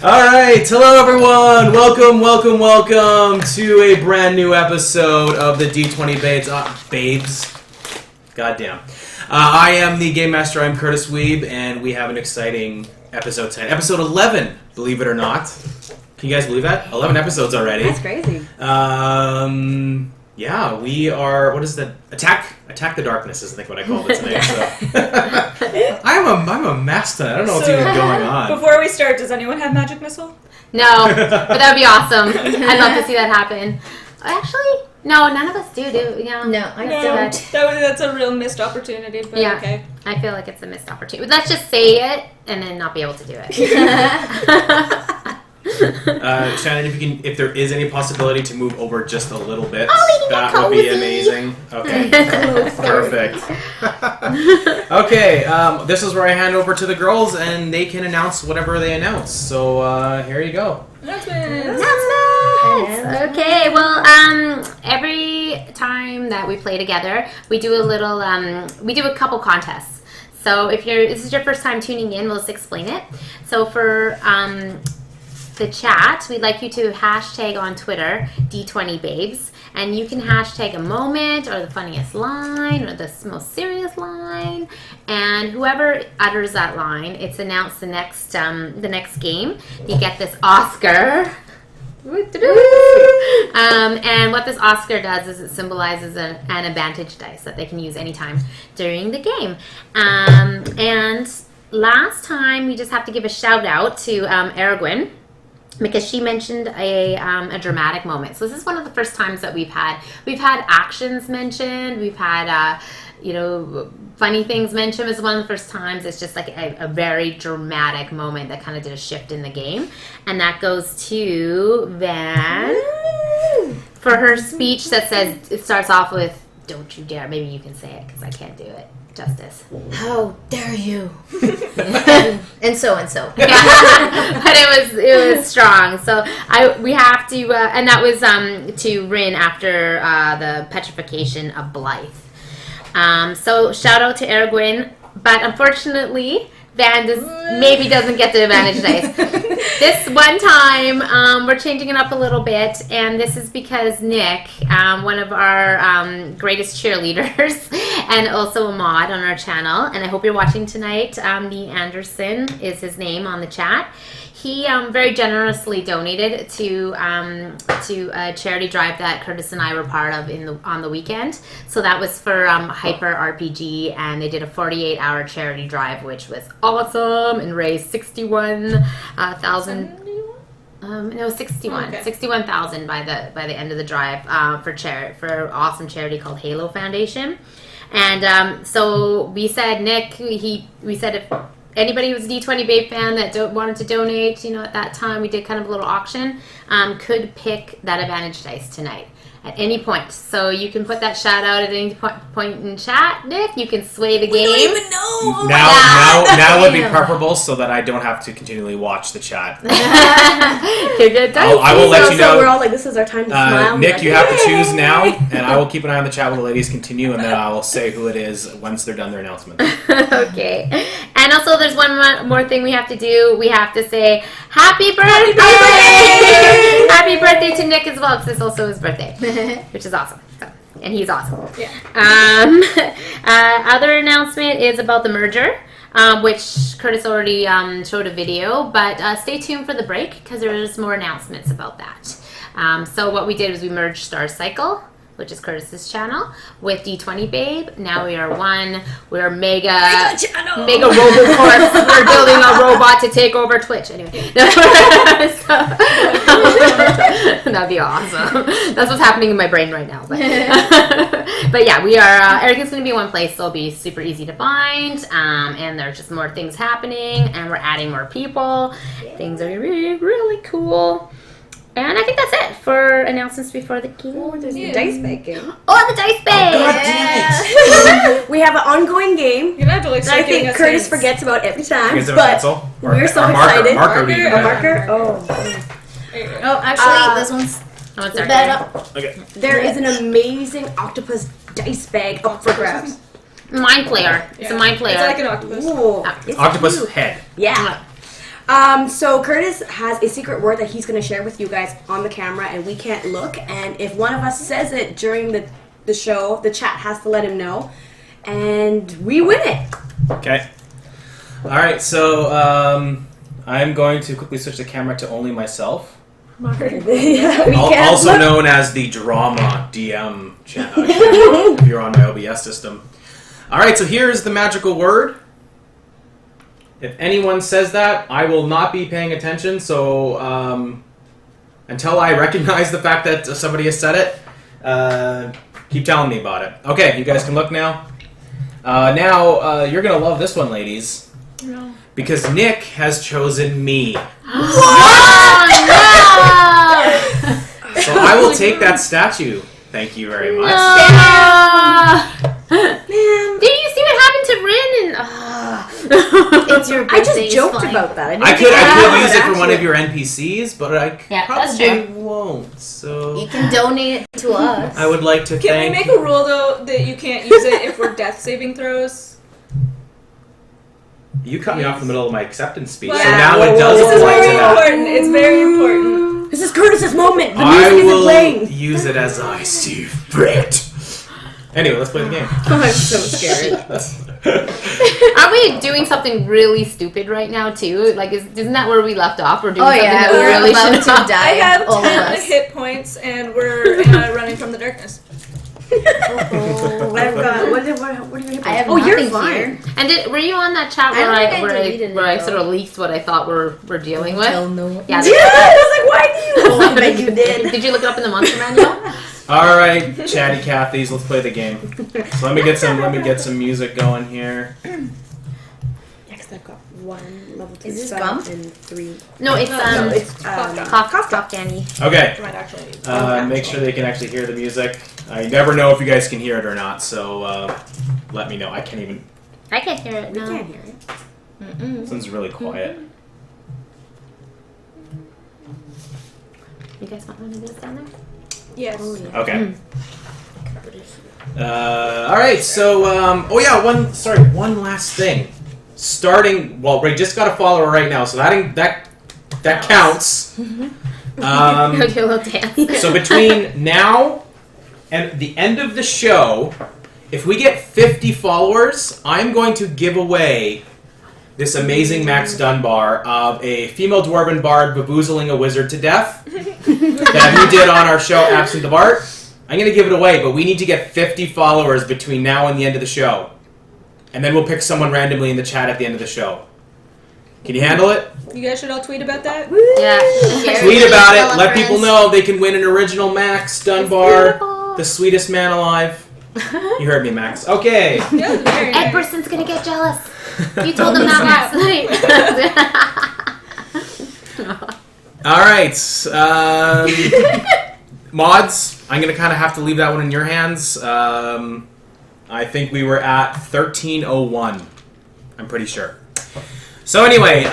Alright, hello everyone! Welcome to a brand new episode of the D20 Babes. Goddamn. I am the Game Master, I'm Curtis Weeb, and we have an exciting episode tonight. Episode 11, believe it or not. Can you guys believe that? 11 episodes already. That's crazy. Yeah, we are, what is that? Attack the Darkness is I think what I called it tonight. So. I'm a mess tonight. I don't know what's even going on. Before we start, does anyone have Magic Missile? No, but that would be awesome. I'd love to see that happen. Actually, no, none of us do. Yeah. No, I don't. That's a real missed opportunity, but yeah, okay. I feel like it's a missed opportunity. Let's just say it and then not be able to do it. Shannon, if there is any possibility to move over just a little bit, oh, that would be amazing. Okay, perfect. Okay, this is where I hand over to the girls, and they can announce whatever they announce. So here you go. Announcements. Okay, well, every time that we play together, we do a little, we do a couple contests. So if this is your first time tuning in, we'll just explain it. So for the chat, we'd like you to hashtag on Twitter D20Babes, and you can hashtag a moment or the funniest line or the most serious line, and whoever utters that line, it's announced the next game. You get this Oscar. And what this Oscar does is it symbolizes an advantage dice that they can use anytime during the game. And last time, we just have to give a shout out to Evergreen, because she mentioned a dramatic moment. So this is one of the first times that we've had actions mentioned. We've had funny things mentioned. It's one of the first times. It's just like a very dramatic moment that kind of did a shift in the game, and that goes to Van for her speech that says it starts off with "Don't you dare." Maybe you can say it because I can't do it justice. How dare you? and so. Yeah. But it was strong. So we have to, and that was to Rin after the petrification of Blythe. So shout out to Evergreen, but unfortunately, Van maybe doesn't get the advantage dice. This one time, we're changing it up a little bit, and this is because Nick, one of our greatest cheerleaders, and also a mod on our channel, and I hope you're watching tonight, Lee Anderson is his name on the chat. He very generously donated to a charity drive that Curtis and I were part of on the weekend. So that was for Hyper RPG, and they did a 48-hour charity drive, which was awesome, and raised 61,000. No, 61,000 by the end of the drive for awesome charity called Halo Foundation. And so we said, Nick, we said if anybody who was a D20 Babe fan that wanted to donate, at that time we did kind of a little auction, could pick that advantage dice tonight at any point. So you can put that shout out at any point in chat, Nick. You can sway the game. We don't even know. Now would be preferable so that I don't have to continually watch the chat. I will let you know. So we're all like, this is our time to smile. Nick, you have to choose now, and I will keep an eye on the chat while the ladies continue, and then I will say who it is once they're done their announcement. Okay. And also, there's one more thing we have to do. We have to say happy birthday! Happy birthday to Nick as well, because it's also his birthday, which is awesome. So, and he's awesome. Yeah. Other announcement is about the merger, which Curtis already showed a video, but stay tuned for the break because there's more announcements about that. So what we did was we merged Star Cycle, which is Curtis's channel, with D20 Babe. Now we are one. We're mega RoboCorp. We're building a robot to take over Twitch. Anyway, that'd be awesome. That's what's happening in my brain right now. But yeah, we are. Everything's going to be in one place, so it'll be super easy to find. And there's just more things happening, and we're adding more people. Yeah. Things are really, really cool. And I think that's it for announcements before the game. Oh, there's the dice bag game. Oh, the dice bag! God damn it! We have an ongoing game. You're gonna have to I think Curtis forgets about every time. Is it a but pencil? We're so excited. A marker? Oh. Oh, actually, this one's better. Okay. There is an amazing octopus dice bag up for grabs. Mind Player. It's a Mind Player. It's like an octopus. Ooh, Octopus head. Yeah. So Curtis has a secret word that he's going to share with you guys on the camera, and we can't look. And if one of us says it during the show, the chat has to let him know, and we win it. Okay. All right. So I'm going to quickly switch the camera to only myself. Yeah, we can't Also look. known as the Drama DM channel. If you're on my OBS system. All right. So here is the magical word. If anyone says that, I will not be paying attention. So until I recognize the fact that somebody has said it, keep telling me about it. Okay, you guys can look now. Now you're gonna love this one, ladies, because Nick has chosen me. So I will take that statue. Thank you very much. Man, Did you see what happened to Rin? It's your I birthday. just joked about that. I could use it for one of you. your NPCs, but I Yeah, that's probably true. won't. So You can donate it to us. I would like to Can thank. we make a rule though that you can't use it if we're death saving throws? You cut me off in the middle of my acceptance speech, Well, so now it does This is apply very to that. important. It's very important. This is Curtis's moment. The I music isn't will playing. use it as I see fit. Anyway, let's play the game. Oh, I'm so scared. Are we doing something really stupid right now too? Like, isn't that where we left off? We're doing Oh something yeah, that we we're really about should to not. die. I have all of 10 us. hit points and we're running from the darkness. I've got. What are you? I have Oh, you're nothing fine. here. And were you on that chat I where don't I think I where deleted it, I though. sort of leaked what I thought we're dealing with? Tell no one. Yeah. Yeah, I was like, why do you? Oh, I bet you did. Did you look it up in the monster manual? All right, chatty Cathy's, let's play the game. So let me get some music going here. Next, I've got 1 level 2 Is this spell gum? and 3. No, it's No, it's cough candy. Okay, Might actually. make sure they can actually hear the music. I never know if you guys can hear it or not, so let me know. I can't even. I can't hear it. We No. can't hear it. This one's really quiet. You guys want one of these down there? Yes. Oh yeah. Okay. All right. So, one last thing. We just got a follower right now, so that counts. Do a little dance. So between now and the end of the show, if we get 50 followers, I'm going to give away this amazing Max Dunbar of a female dwarven bard baboozling a wizard to death that we did on our show Absent of Art. I'm going to give it away, but we need to get 50 followers between now and the end of the show. And then we'll pick someone randomly in the chat at the end of the show. Can you handle it? You guys should all tweet about that. Yeah. Tweet about it. Let people know they can win an original Max Dunbar, the sweetest man alive. You heard me, Max. Okay. Yeah, very nice. Edberson's gonna get jealous. You told him that last night. All right. Mods, I'm going to kind of have to leave that one in your hands. I think we were at 1301. I'm pretty sure. So anyway,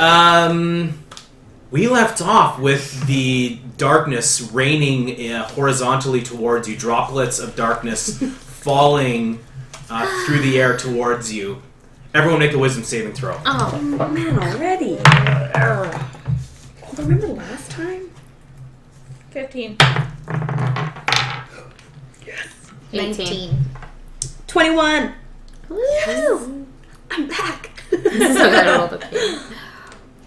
we left off with the darkness raining horizontally towards you. Droplets of darkness falling through the air towards you. Everyone make a wisdom saving throw. Oh. Man, already. Remember last time? 15. 18. 21. Woo! I'm back. So I rolled a few.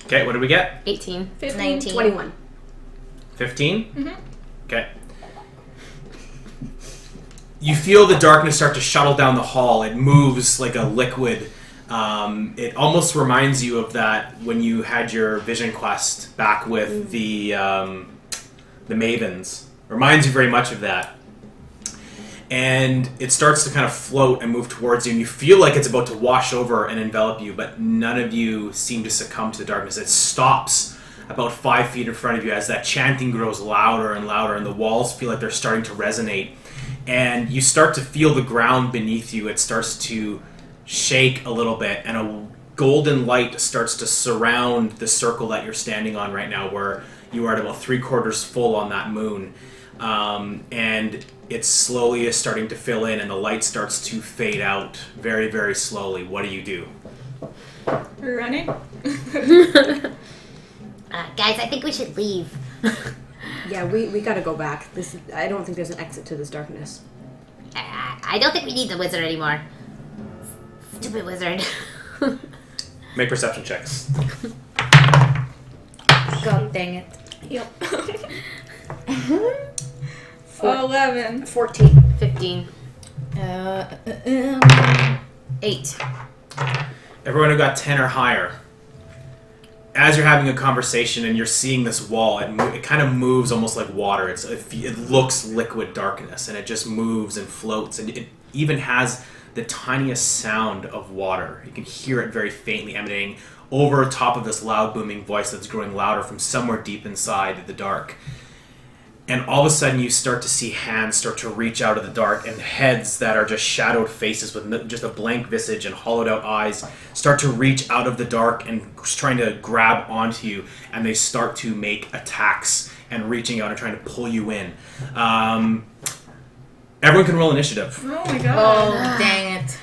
Okay, what did we get? 18. 15. 19. 21. 15? Mhm. Okay. You feel the darkness start to shuttle down the hall. It moves like a liquid. It almost reminds you of that when you had your vision quest back with the Mavens. Reminds you very much of that. And it starts to kind of float and move towards you, and you feel like it's about to wash over and envelop you, but none of you seem to succumb to the darkness. It stops about 5 feet in front of you as that chanting grows louder and louder, and the walls feel like they're starting to resonate. And you start to feel the ground beneath you. It starts to shake a little bit, and a golden light starts to surround the circle that you're standing on right now, where you are at about 3/4 full on that moon. And it slowly is starting to fill in, and the light starts to fade out very, very slowly. What do you do? We're running. Guys, I think we should leave. Yeah, we gotta go back. I don't think there's an exit to this darkness. I don't think we need the wizard anymore. Stupid wizard. Make perception checks. God dang it. Yep. 11. 14. 15. 8. Everyone who got 10 or higher. As you're having a conversation and you're seeing this wall, it kind of moves almost like water. It looks liquid darkness, and it just moves and floats, and it even has the tiniest sound of water. You can hear it very faintly emanating over top of this loud booming voice that's growing louder from somewhere deep inside the dark. And all of a sudden you start to see hands start to reach out of the dark, and heads that are just shadowed faces with just a blank visage and hollowed out eyes start to reach out of the dark and trying to grab onto you, and they start to make attacks and reaching out and trying to pull you in. Everyone can roll initiative. Oh my god. Oh, dang it.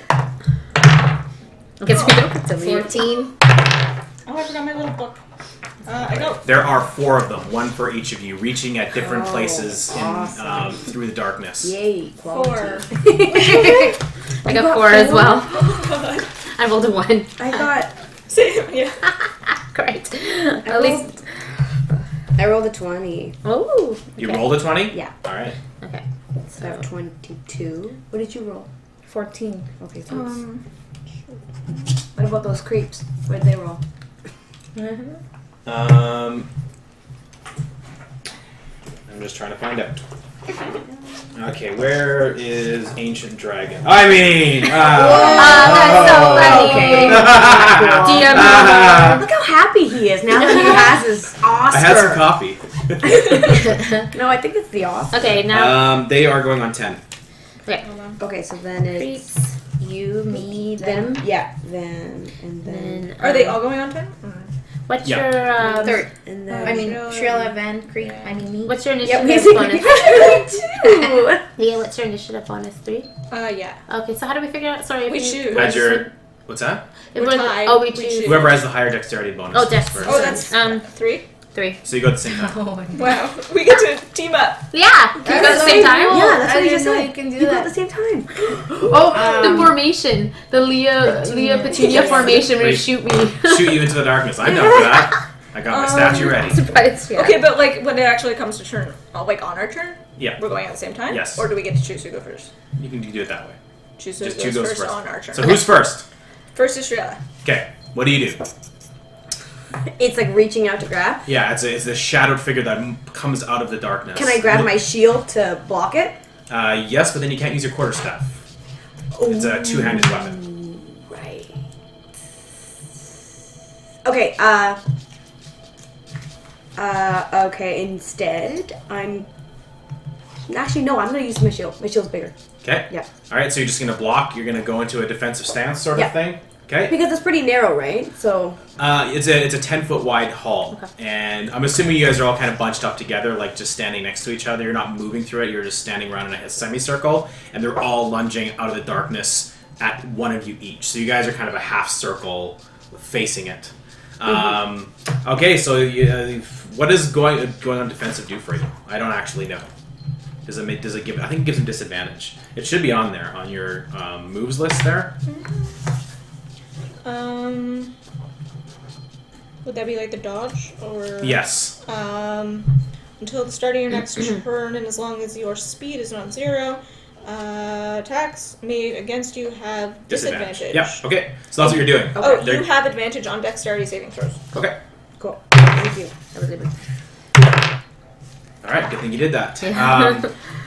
Guess we don't get to leave. 14. Oh, I forgot my little book. I go. There are 4 of them, one for each of you, reaching at different places awesome. through the darkness. Yay, 4. quality. I got 4 as well. Oh god. I rolled a 1. I got... Same, yeah. Great. I At least. rolled a 20. Oh. You rolled a 20? Yeah. Alright. Okay. So I have 22. What did you roll? 14. Okay, so what about those creeps? Where'd they roll? I'm just trying to find out. Okay, where is Ancient Dragon? I mean! that's so funny. Do you have Look how happy he is now that he has his Oscar. I had some coffee. No, I think it's the Oscar. Okay, now. They are going on 10. Okay. Okay, so then it's You, me, them. Yeah, then and then Are they all going on 10? What's Yeah. your Third. and then I mean, Trilla, Van, Creek. I mean, me. What's your yeah, initiative basically bonus? two. Leah, what's your initiative bonus? 3? Yeah. Okay, so how do we figure out? Sorry, if We you- choose. As your... What's that? If We're tied. Oh, we We choose. choose. Whoever has the higher dexterity bonus. Oh, is dex. first. Oh, that's 3? 3. So you go at the same time. Wow. We get to team up. Yeah. Can we go at the same time? Yeah, that's I what you didn't just know said. you can do You go that. at the same time. Oh, the formation. The Leah Petunia formation where you shoot me. Shoot you into the darkness. I'm down for that. I got my statue ready. Surprise, yeah. Okay, but like when it actually comes to turn, like on our turn, Yeah, we're going at the same time? Yes. Or do we get to choose who go first? you can do it that way. Choose who Just goes two goes first first. on our turn. So who's first? First is Shreya. Okay, what do you do? It's like reaching out to grab. Yeah, it's a shadowed figure that comes out of the darkness. Can I grab my shield to block it? Yes, but then you can't use your quarterstaff. It's a two-handed weapon. Right. Okay, okay, instead, Actually, no, I'm gonna use my shield. My shield's bigger. Okay? Yeah. Alright, so you're just gonna block, you're gonna go into a defensive stance sort Yeah. of thing? Okay? Because it's pretty narrow, right? So... It's a 10-foot wide hall, and I'm assuming you guys are all kind of bunched up together, like just standing next to each other. You're not moving through it, you're just standing around in a semicircle, and they're all lunging out of the darkness at one of you each. So you guys are kind of a half circle facing it. Okay, so what does going on defensive do for you? I don't actually know. Does it give? I think it gives him disadvantage. It should be on there on your moves list there. Would that be like the dodge or? Yes. Until the start of your next turn, and as long as your speed is not 0, attacks made against you have disadvantage. Yeah. Okay. So that's what you're doing. Oh, They're- you have advantage on dexterity saving throws. Okay. Cool. Thank you. That was good. All right. Good thing you did that.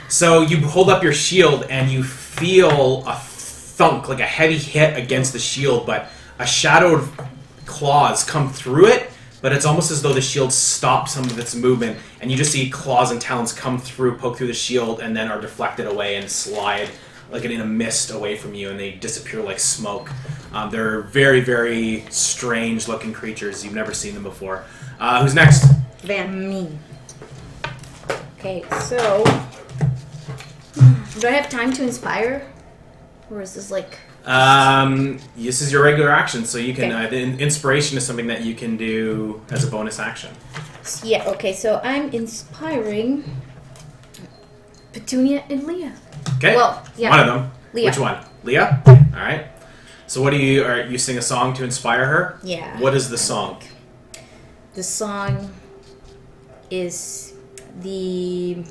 So you hold up your shield and you feel a thunk, like a heavy hit against the shield, but a shadowed claws come through it. But it's almost as though the shield stopped some of its movement, and you just see claws and talons come through, poke through the shield, and then are deflected away and slide like in a mist away from you, and they disappear like smoke. They're very, very strange-looking creatures. You've never seen them before. Who's next? Van. Me. Okay. So, do I have time to inspire? Or is this like... This is your regular action, so you can. Okay. Inspiration is something that you can do as a bonus action. Yeah, okay, so I'm inspiring Petunia and Leah. Okay. Well, yeah. One of them. Leah. Which one? Leah. All right. So what do you? You sing a song to inspire her? Yeah. What is the song? The song is the...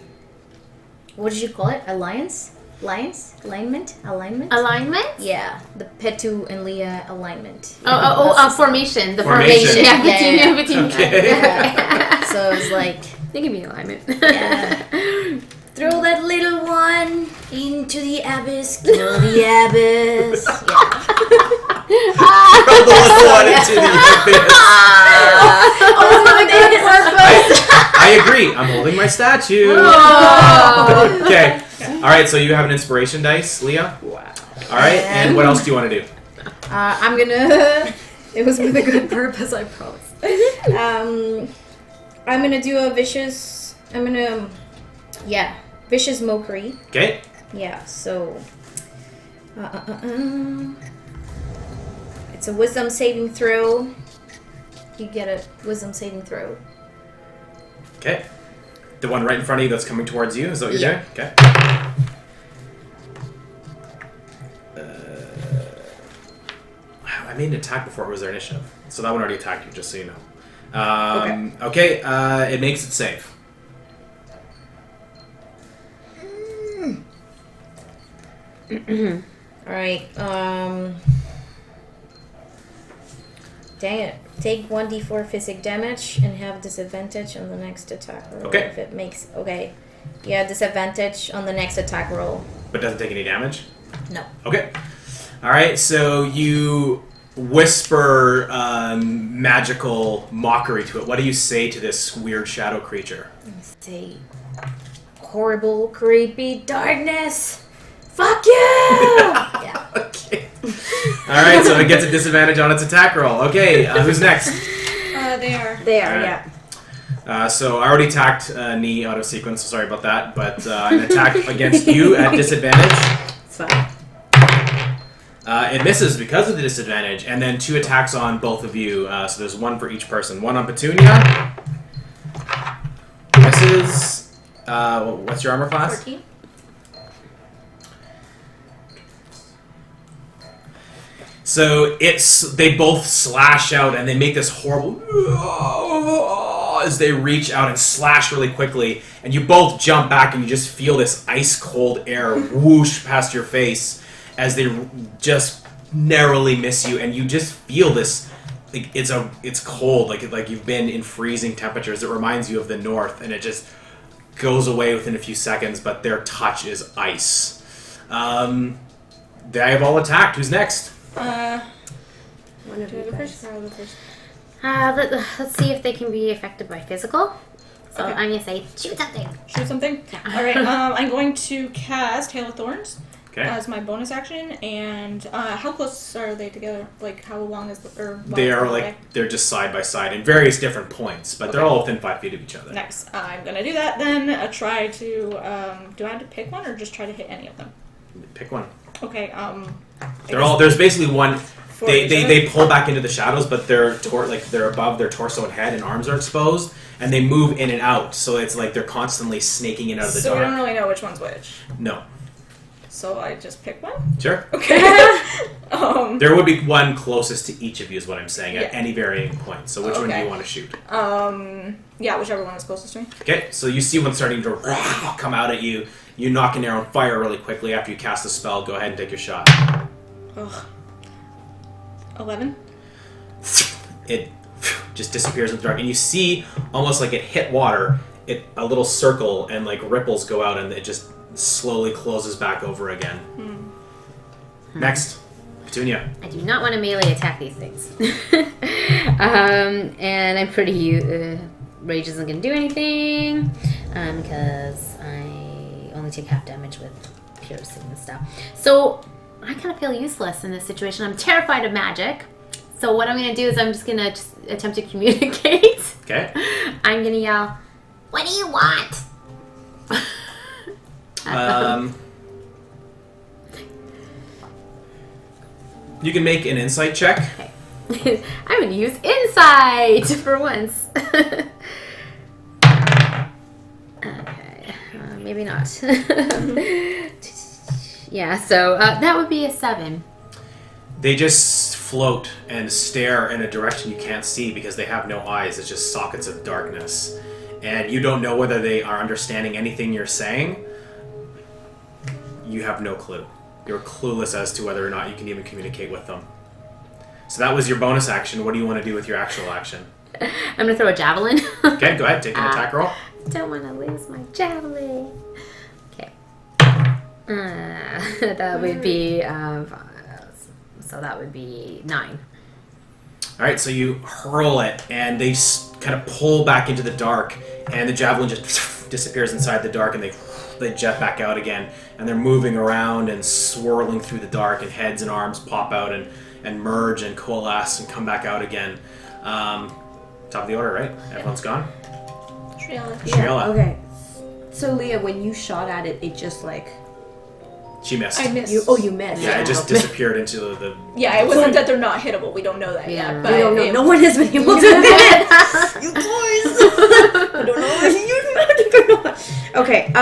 What did you call it? Alliance? Alignment? Alignment? Yeah, the Petu and Leah alignment. Formation. The Formation. formation. Yeah, Yeah. Petunia. Okay. Yeah. So it's like, They can be alignment. yeah. Throw that little one into the abyss, kill the abyss. Yeah. Throw the little one into the abyss. I agree. I'm holding my statue. Okay. All right. So you have an inspiration dice, Leah. Wow. All right. And what else do you want to do? I'm gonna. It was with a good purpose, I promise. I'm gonna do a vicious. Vicious mockery. Okay. Yeah. So. It's a wisdom saving throw. You get a wisdom saving throw. Okay. The one right in front of you that's coming towards you. Is that what you're Yeah. doing? Okay. I made an attack before it was their initiative, so that one already attacked you. Just so you know. Okay. It makes it safe. Alright, dang it. Take 1d4 physic damage and have disadvantage on the next attack roll. Okay. If it makes... Okay. Yeah, disadvantage on the next attack roll. But doesn't take any damage? No. Okay. Alright, so you whisper magical mockery to it. What do you say to this weird shadow creature? Say, horrible, creepy darkness. Fuck you! Yeah. Okay. Alright, so it gets a disadvantage on its attack roll. Okay, who's next? They are. They are, Alright. yeah. So I already attacked Knee out of sequence, so sorry about that. But an attack against you at disadvantage. It's fine. It misses because of the disadvantage, and then 2 attacks on both of you. So there's 1 for each person. 1 on Petunia. Misses. What's your armor class? 14. So they both slash out, and they make this horrible as they reach out and slash really quickly, and you both jump back, and you just feel this ice cold air whoosh past your face as they just narrowly miss you, and you just feel this. Like, it's cold, like you've been in freezing temperatures. It reminds you of the north, and it just goes away within a few seconds. But their touch is ice. They have all attacked. Who's next? One of Do you I go guys. first or I'll go first? Let's see if they can be affected by physical. So Okay. I'm gonna say shoot something. Shoot something? Alright, I'm going to cast Hail of Thorns Okay. as my bonus action, and how close are they together? Like, how long is the... They are they're just side by side in various different points, but they're Okay. all within 5 feet of each other. Nice. I'm gonna do that then. Try to... do I have to pick one, or just try to hit any of them? Pick one. Okay, They're all. There's basically one. for They, each they, other? they pull back into the shadows, but they're above their torso and head, and arms are exposed, and they move in and out. So it's like they're constantly snaking in and out of the So we dark. don't really know which one's which. No. So I just pick one? Sure. Okay. There would be one closest to each of you, is what I'm saying, at Yeah. any varying point. So which one do Okay. you want to shoot? Yeah, whichever one is closest to me. Okay, so you see one starting to come out at you. You knock an arrow and fire really quickly after you cast the spell. Go ahead and take your shot. Ugh. 11? It just disappears in the dark, and you see almost like it hit water. A little circle and like ripples go out, and it just slowly closes back over again. Next, Petunia. I do not want to melee attack these things. And I'm pretty... rage isn't going to do anything. Because I only take half damage with piercing and stuff. So I kind of feel useless in this situation. I'm terrified of magic. So what I'm going to do is I'm just going to attempt to communicate. Okay. I'm going to yell, "What do you want?" You can make an insight check. Okay. I'm gonna use insight for once. Okay, maybe not. Yeah, so that would be a 7. They just float and stare in a direction you can't see because they have no eyes. It's just sockets of darkness. And you don't know whether they are understanding anything you're saying. You have no clue. You're clueless as to whether or not you can even communicate with them. So that was your bonus action. What do you want to do with your actual action? I'm gonna throw a javelin. Okay, go ahead. Take an attack roll. Don't want to lose my javelin. Okay. That would be so that would be 9. All right, so you hurl it, and they kind of pull back into the dark, and the javelin just disappears inside the dark, and they jet back out again, and they're moving around and swirling through the dark, and heads and arms pop out and merge and coalesce and come back out again. Top of the order, right? Everyone's gone? Shriela. Shriela. Okay. So Leah, when you shot at it, it just like She missed. I missed. you missed. Yeah, it just disappeared into the... Yeah, it wasn't that they're not hittable. We don't know that Yeah, yet. right. But We don't know. it- No one has been able to do it. You boys. I don't know what you're doing. Okay.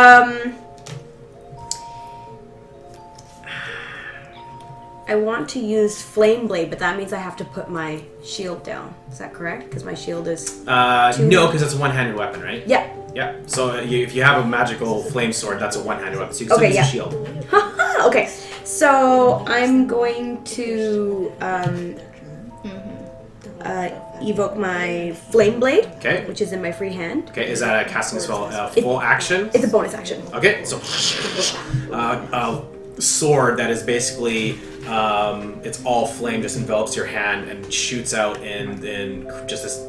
I want to use Flame Blade, but that means I have to put my shield down. Is that correct? Because my shield is... no, because it's a one-handed weapon, right? Yeah. Yeah. So if you have a magical flame sword, that's a one-handed weapon. So you can still Okay, use yeah. a shield. Okay. So I'm going to evoke my Flame Blade, Okay. which is in my free hand. Okay, is that a casting spell full action? It's a bonus action. Okay, so a sword that is basically it's all flame just envelops your hand and shoots out, and just this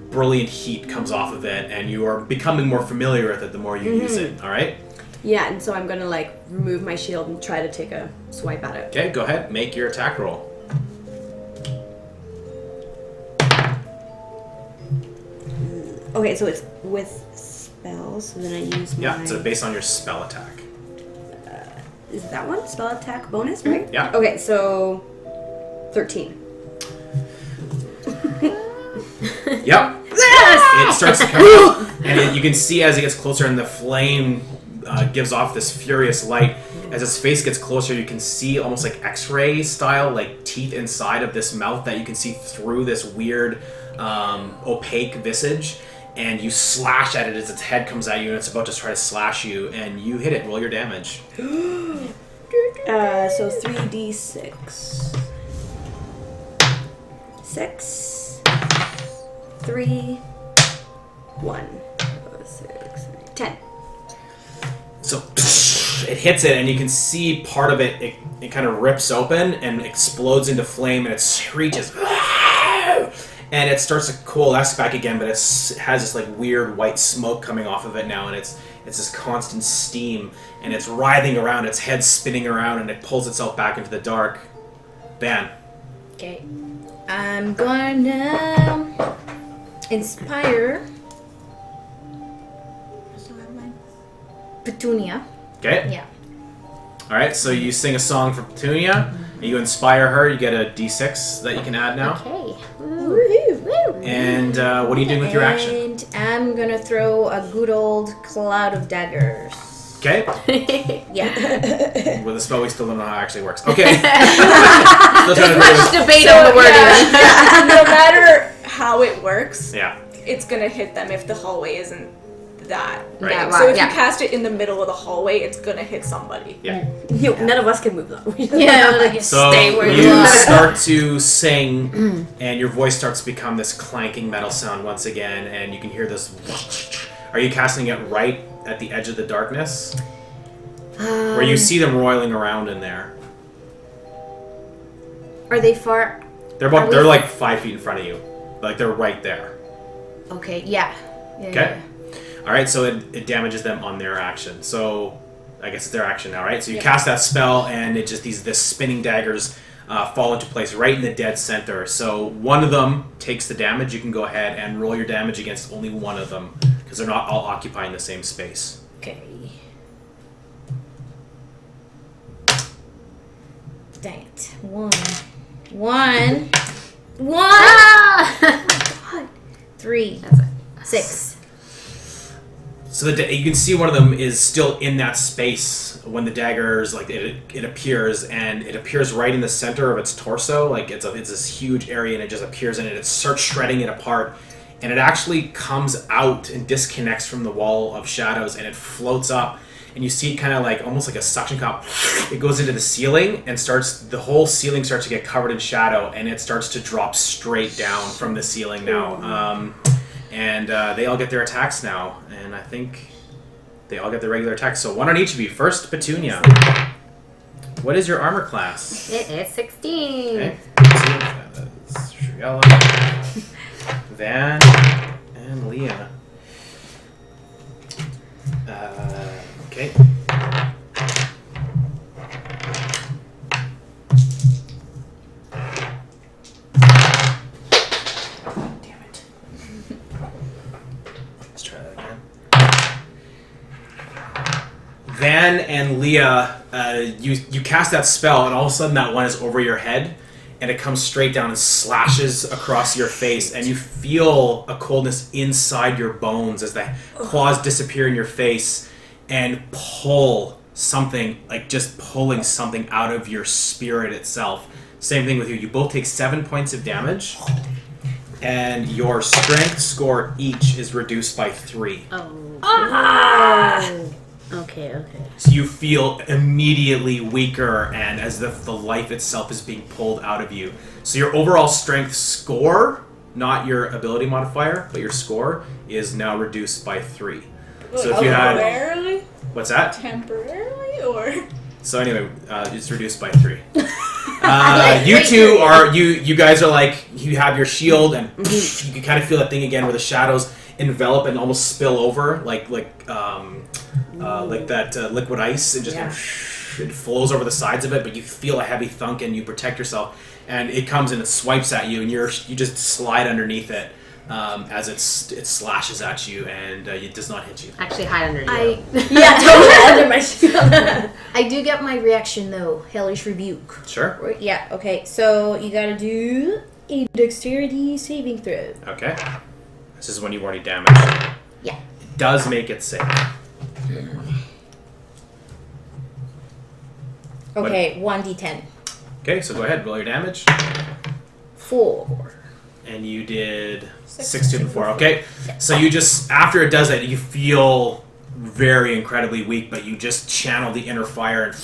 brilliant heat comes off of it, and you are becoming more familiar with it the more you use it. All right. Yeah, and so I'm gonna like remove my shield and try to take a swipe at it. Okay, go ahead. Make your attack roll. Okay, so it's with spells, and then I use my... Yeah, so based on your spell attack. Is that one? Spell attack bonus, right? Yeah. Okay, so 13. Yep. It starts to come out, and you can see as it gets closer, and the flame gives off this furious light. As its face gets closer, you can see almost like X-ray style, like teeth inside of this mouth that you can see through this weird, opaque visage. And you slash at it as its head comes at you, and it's about to try to slash you, and you hit it. Roll your damage. So 3d6. 6, 3, 1, 6, 10. So it hits it, and you can see part of it kind of rips open and explodes into flame, and it screeches. And it starts to coalesce back again, but it has this like weird white smoke coming off of it now, and it's this constant steam, and it's writhing around, its head spinning around, and it pulls itself back into the dark. Ban. Okay. I'm gonna inspire Petunia. Okay? Yeah. Alright, so you sing a song for Petunia, and you inspire her, you get a d6 that you can add now. Okay. Woohoo! And what are you doing with your action? And I'm gonna throw a good old cloud of daggers. Okay? Yeah. With a spell we still don't know how it actually works. Okay. Still trying to Much debate on the wording. Yeah, no matter how it works, Yeah. it's gonna hit them if the hallway isn't that. Right. Yeah, So if yeah. you cast it in the middle of the hallway, it's gonna hit somebody. Yeah. None of us can move though. Yeah, like So stay where you you are. start to sing, and your voice starts to become this clanking metal sound once again, and you can hear this. Are you casting it right at the edge of the darkness, where you see them roiling around in there? Are they far? They're like 5 feet in front of you, like they're right there. Okay, yeah. Okay. All right, so it damages them on their action. So I guess it's their action now, right? So you cast that spell, and it just this spinning daggers fall into place right in the dead center. So one of them takes the damage. You can go ahead and roll your damage against only one of them because they're not all occupying the same space. Okay. Dang it. 1, 1. Ah! 3. That's it. 6. So you can see one of them is still in that space when the daggers, like, it appears, and it appears right in the center of its torso. Like, it's this huge area, and it just appears in it. It starts shredding it apart, and it actually comes out and disconnects from the wall of shadows, and it floats up, and you see it kind of like, almost like a suction cup. It goes into the ceiling, and the whole ceiling starts to get covered in shadow, and it starts to drop straight down from the ceiling now. And they all get their attacks now, and I think they all get their regular attacks. So one on each of you. First, Petunia. What is your armor class? It is 16. Okay. That's Shriella, Van, and Leah. Okay. Van and Leah, you cast that spell, and all of a sudden that one is over your head, and it comes straight down and slashes across your face, and you feel a coldness inside your bones as the claws disappear in your face and pull something, like just pulling something out of your spirit itself. Same thing with you. You both take 7 points of damage, and your strength score each is reduced by 3. Okay. So you feel immediately weaker, and as if the life itself is being pulled out of you. So your overall strength score, not your ability modifier, but your score, is now reduced by 3. So if you had... Temporarily? What's that? Temporarily, or? So anyway, it's reduced by 3. You two are... You guys are like... You have your shield, and you can kind of feel that thing again where the shadows envelop and almost spill over, like that liquid ice, and just kind of it flows over the sides of it. But you feel a heavy thunk, and you protect yourself. And it comes and it swipes at you, and you just slide underneath it as it slashes at you, and it does not hit you. Actually, hide under you. Totally under my shield. I do get my reaction though. Hellish Rebuke. Sure. Yeah, okay. So you gotta do a dexterity saving throw. Okay. This is when you've already damaged. Yeah. It does make it safe. Okay, 1d10. Okay, so go ahead, roll your damage. 4. And you did 6 to 4. Okay, so you just, after it does that, you feel very incredibly weak, but you just channel the inner fire, and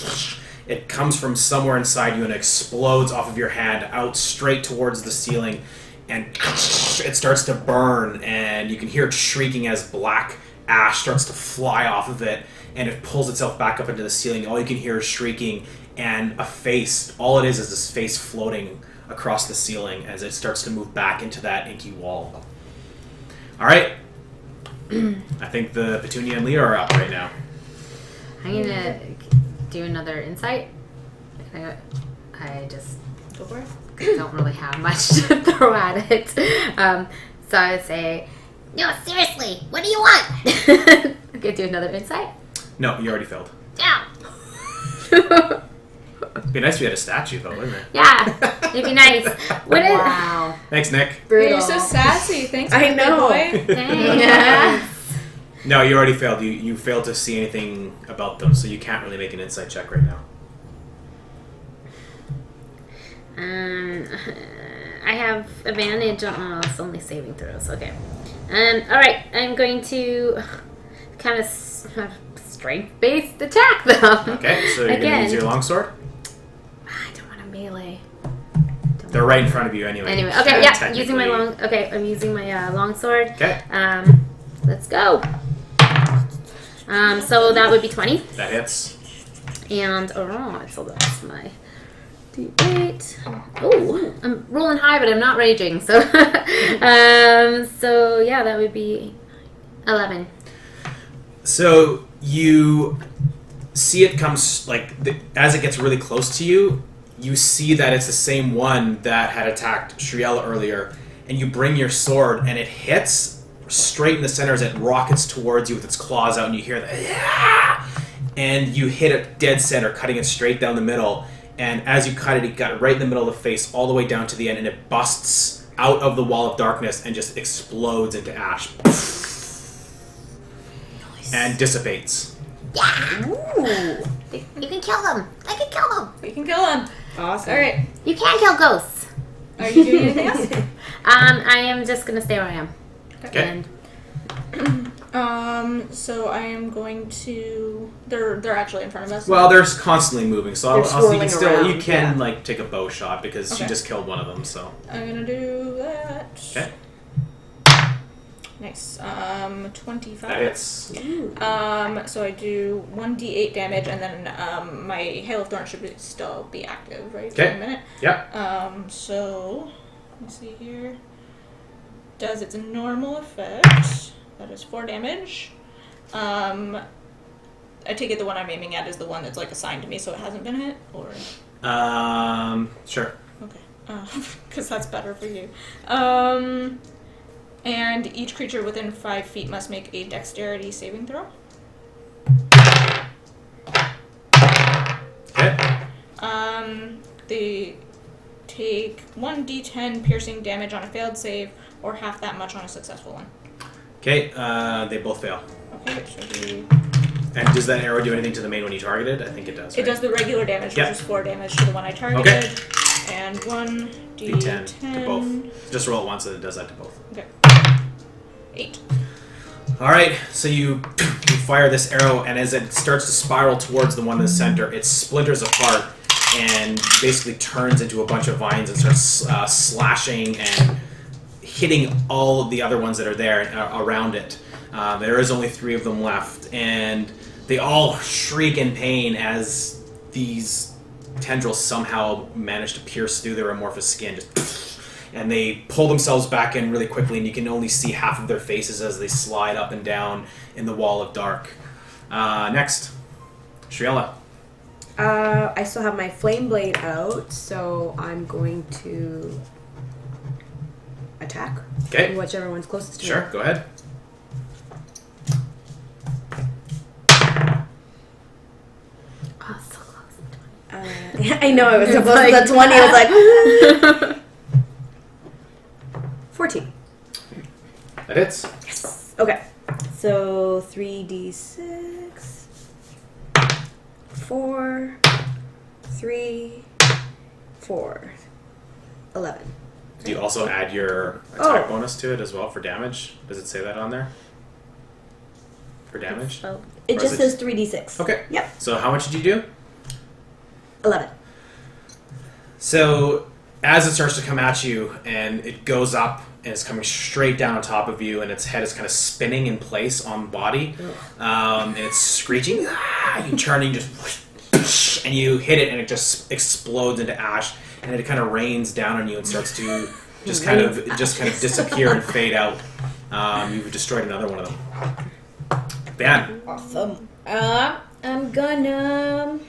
it comes from somewhere inside you and explodes off of your hand out straight towards the ceiling, and it starts to burn, and you can hear it shrieking as black ash starts to fly off of it, and it pulls itself back up into the ceiling. All you can hear is shrieking, and a face. All it is this face floating across the ceiling as it starts to move back into that inky wall. All right. I think the Petunia and Leah are up right now. I'm gonna do another insight. I just Go for it. don't really have much to throw at it. So I would say, No, seriously, what do you want? I could do another insight. No, you already failed. Down. It'd be nice if you had a statue, though, wouldn't it? Yeah, it'd be nice. What is? Wow. Thanks, Nick. Brutal. You're so sassy. Thanks, I good know. boy. Thanks. No, you already failed. You failed to see anything about them, so you can't really make an insight check right now. I have advantage on it's only saving throws. Okay. All right. I'm going to kind of strength-based attack them. Okay, so you're going to use your longsword? I don't want to melee. They're right in front of you anyway. Anyway, okay, yeah, Technically. using my long. Okay, I'm using my longsword. Okay. Let's go. So that would be 20. That hits. And alright, so that's my D8. Oh, I'm rolling high, but I'm not raging. So, so yeah, that would be 11. So you see it comes as it gets really close to you. You see that it's the same one that had attacked Shriella earlier, and you bring your sword, and it hits straight in the center as it rockets towards you with its claws out, and you hear the yeah! And you hit it dead center, cutting it straight down the middle, and as you cut it, it got right in the middle of the face, all the way down to the end, and it busts out of the wall of darkness and just explodes into ash. And dissipates. Ooh. You can kill them. I can kill them. We can kill him. Awesome. All right. You can't kill ghosts. Are you doing anything else? I am just gonna stay where I am. Okay. So I am going to. They're actually in front of us. Well, they're constantly moving, so They're you swirling can still around, you can yeah. like take a bow shot because she Okay. just killed one of them. So I'm gonna do that. okay, Nice. 25. that hits. So I do 1d8 damage, and then my Hail of Thorns should still be active, right? For Okay. a minute. Yep. So let me see here. Does its normal effect? That is 4 damage. I take it the one I'm aiming at is the one that's like assigned to me, so it hasn't been hit, or Sure. okay, because that's better for you. And each creature within 5 feet must make a Dexterity saving throw. Okay. They take 1d10 piercing damage on a failed save, or half that much on a successful one. Okay. They both fail. Okay, so And does that arrow do anything to the main one you targeted? I think it does. it Right? does the regular damage, Yep. which is 4 damage to the one I targeted, and 1d10 D10 to both. Just roll it once, and it does that to both. Okay. 8. All right. So you fire this arrow, and as it starts to spiral towards the one in the center, it splinters apart and basically turns into a bunch of vines and starts slashing and hitting all of the other ones that are there around it. There is only 3 of them left, and they all shriek in pain as these tendrils somehow manage to pierce through their amorphous skin, and they pull themselves back in really quickly, and you can only see half of their faces as they slide up and down in the wall of dark. Next, Shriela. I still have my flame blade out, so I'm going to attack. Okay. Whichever one's closest to me. Sure, go ahead. Oh, so close. I know it was It's supposed like- to the 20. I was like, 14. That hits. Yes. Okay. So 3d6, 4, 3, 4, 11. Do you also add your attack bonus to it as well for damage? Does it say that on there? For damage? Oh. It Or just is it- says 3d6. Okay. Yep. So how much did you do? 11. So as it starts to come at you, and it goes up, and it's coming straight down on top of you, and its head is kind of spinning in place on the body, and it's screeching. You turn and you just, and you hit it, and it just explodes into ash, and it kind of rains down on you and starts to just kind of disappear and fade out. You've destroyed another one of them. Ban. Awesome. I'm gonna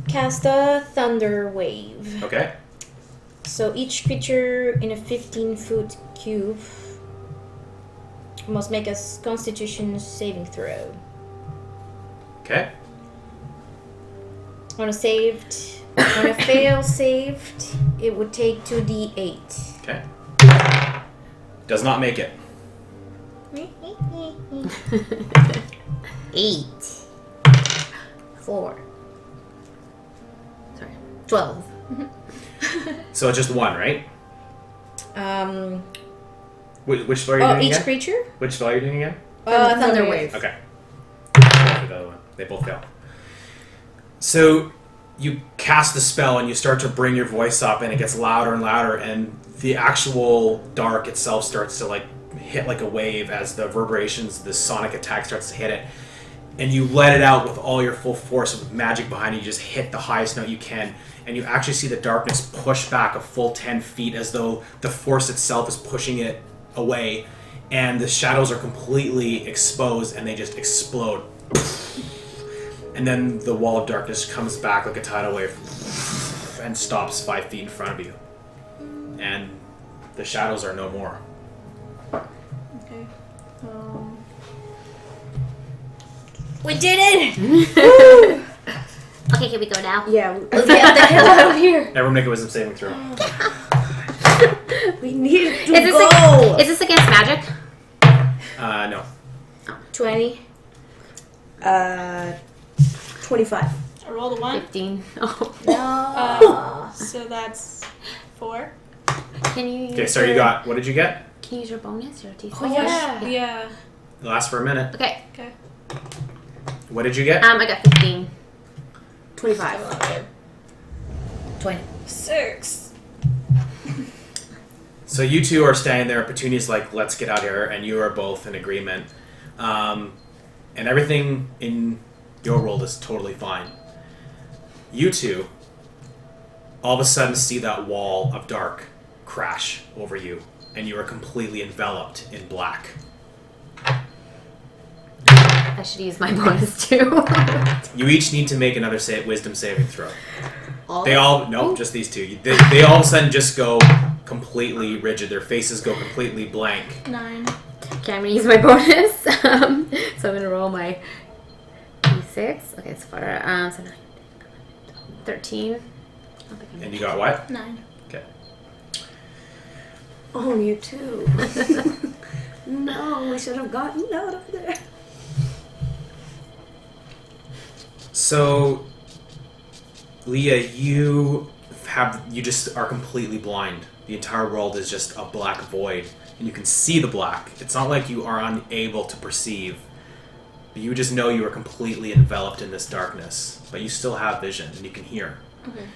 cast a Thunder Wave. Okay. So each creature in a 15-foot cube must make a Constitution saving throw. Okay. On a fail saved, it would take 2d8. Okay. Does not make it. 8. 4. Sorry. 12. So it's just one, right? Which spell are you doing Each again? creature? Which spell are you doing again? Thunder Wave. Okay. The other one. They both fail. So you cast the spell and you start to bring your voice up, and it gets louder and louder, and the actual dark itself starts to like hit like a wave as the reverberations, the sonic attack starts to hit it. And you let it out with all your full force with magic behind you. You just hit the highest note you can, and you actually see the darkness push back a full 10 feet as though the force itself is pushing it away, and the shadows are completely exposed and they just explode. And then the wall of darkness comes back like a tidal wave and stops 5 feet in front of you. And the shadows are no more. Okay. We did it! Okay, Okay, can we go now? Yeah, let's get the hell out of here. Everyone make a wisdom saving throw. We need to Is this, go. is this against magic? No. 20. 25. I rolled a 1. 15. Oh. No. So that's 4. Can you use Okay, so you got, what did you get? Can you use your bonus or D6? Oh, yeah. Yeah. It lasts for a minute. Okay. Okay. What did you get? I got 15. 25. 20. 6. So you two are standing there. Petunia's like, let's get out of here. And you are both in agreement. And everything in your world is totally fine. You two all of a sudden see that wall of dark crash over you. And you are completely enveloped in black. I should use my bonus too. You each need to make another wisdom saving throw. All? Just these two. They all of a sudden just go completely rigid. Their faces go completely blank. 9. Okay, I'm gonna use my bonus. So I'm gonna roll my D6. Okay, so far, 13. And you got what? 9. Okay. Oh, you too. No, we should have gotten out of there. So, Leah, you just are completely blind. The entire world is just a black void, and you can see the black. It's not like you are unable to perceive. You just know you are completely enveloped in this darkness, but you still have vision and you can hear. Okay.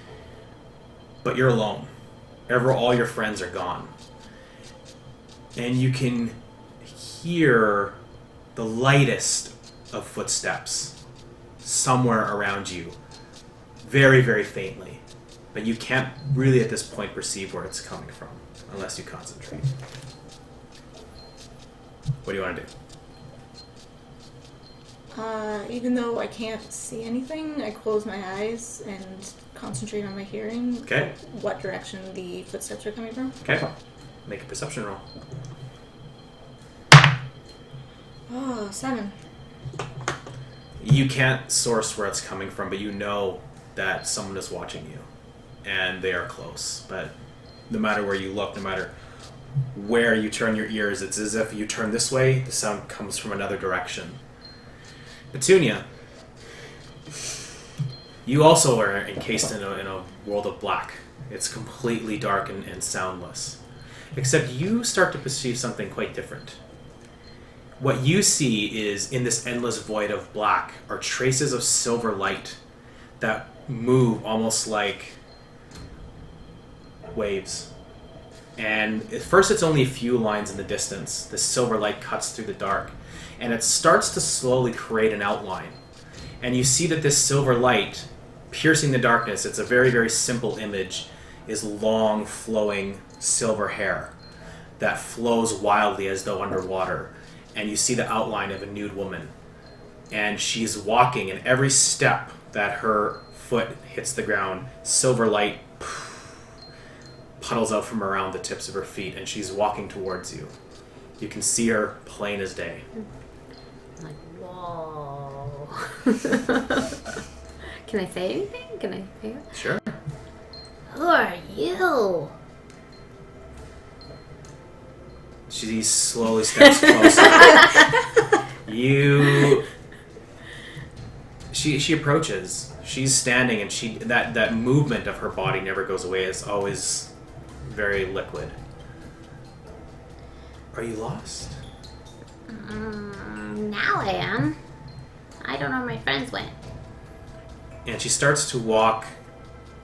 But you're alone. All your friends are gone. And you can hear the lightest of footsteps somewhere around you, very, very faintly. But you can't really at this point perceive where it's coming from, unless you concentrate. What do you want to do? Even though I can't see anything, I close my eyes and concentrate on my hearing. Okay. What direction the footsteps are coming from. Okay. Make a perception roll. Oh, 7. You can't source where it's coming from, but you know that someone is watching you. And they are close. But no matter where you look, no matter where you turn your ears, it's as if you turn this way, the sound comes from another direction. Petunia, you also are encased in a world of black. It's completely dark and soundless. Except you start to perceive something quite different. What you see is, in this endless void of black, are traces of silver light that move almost like waves. And at first it's only a few lines in the distance. The silver light cuts through the dark. And it starts to slowly create an outline. And you see that this silver light, piercing the darkness, it's a very, very simple image, is long, flowing silver hair that flows wildly as though underwater. And you see the outline of a nude woman. And she's walking, and every step that her foot hits the ground, silver light puddles out from around the tips of her feet, and she's walking towards you. You can see her plain as day. I'm like, whoa. Can I say anything? Can I say it? Sure. Who are you? She slowly steps closer. She approaches. She's standing, and that movement of her body never goes away. It's always very liquid. Are you lost? Now I am. I don't know where my friends went. And she starts to walk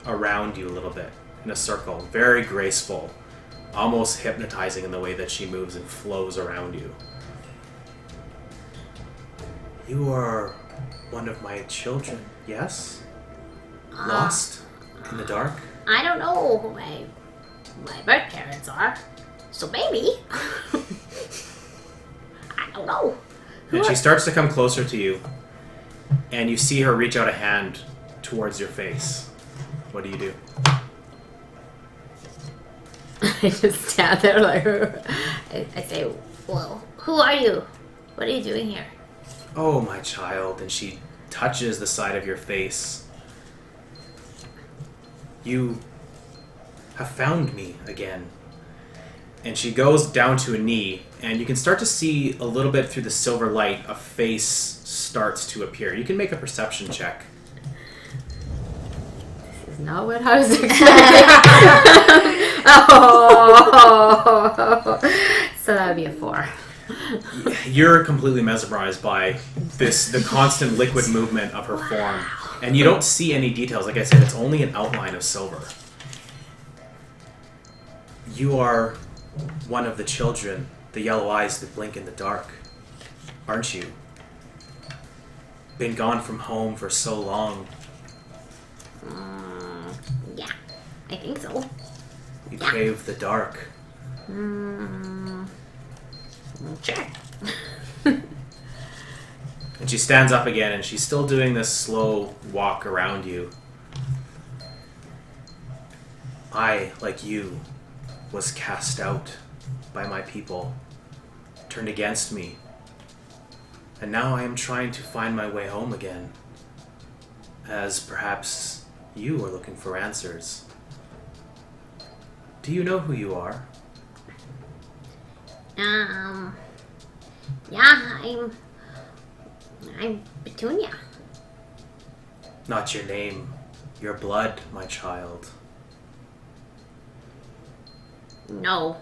around you a little bit in a circle, very graceful, almost hypnotizing in the way that she moves and flows around you. You are one of my children, yes? Lost in the dark? I don't know who my birth parents are. So maybe. I don't know. And she starts to come closer to you, and you see her reach out a hand towards your face. What do you do? I just stand there like, I say, well, who are you? What are you doing here? Oh, my child. And she touches the side of your face, You have found me again. And she goes down to a knee, and you can start to see a little bit through the silver light, a face starts to appear. You can make a perception check. This is not what I was expecting. Oh. So that would be a 4. You're completely mesmerized by the constant liquid movement of her form. And you don't see any details. Like I said, it's only an outline of silver. You are one of the children, the yellow eyes that blink in the dark, aren't you? Been gone from home for so long. Yeah, I think so. You crave the dark. Sure. And she stands up again, and she's still doing this slow walk around you. I, like you, was cast out by my people, turned against me, and now I am trying to find my way home again, as perhaps you are looking for answers. Do you know who you are? Yeah, I'm Petunia. Not your name, your blood, my child. No,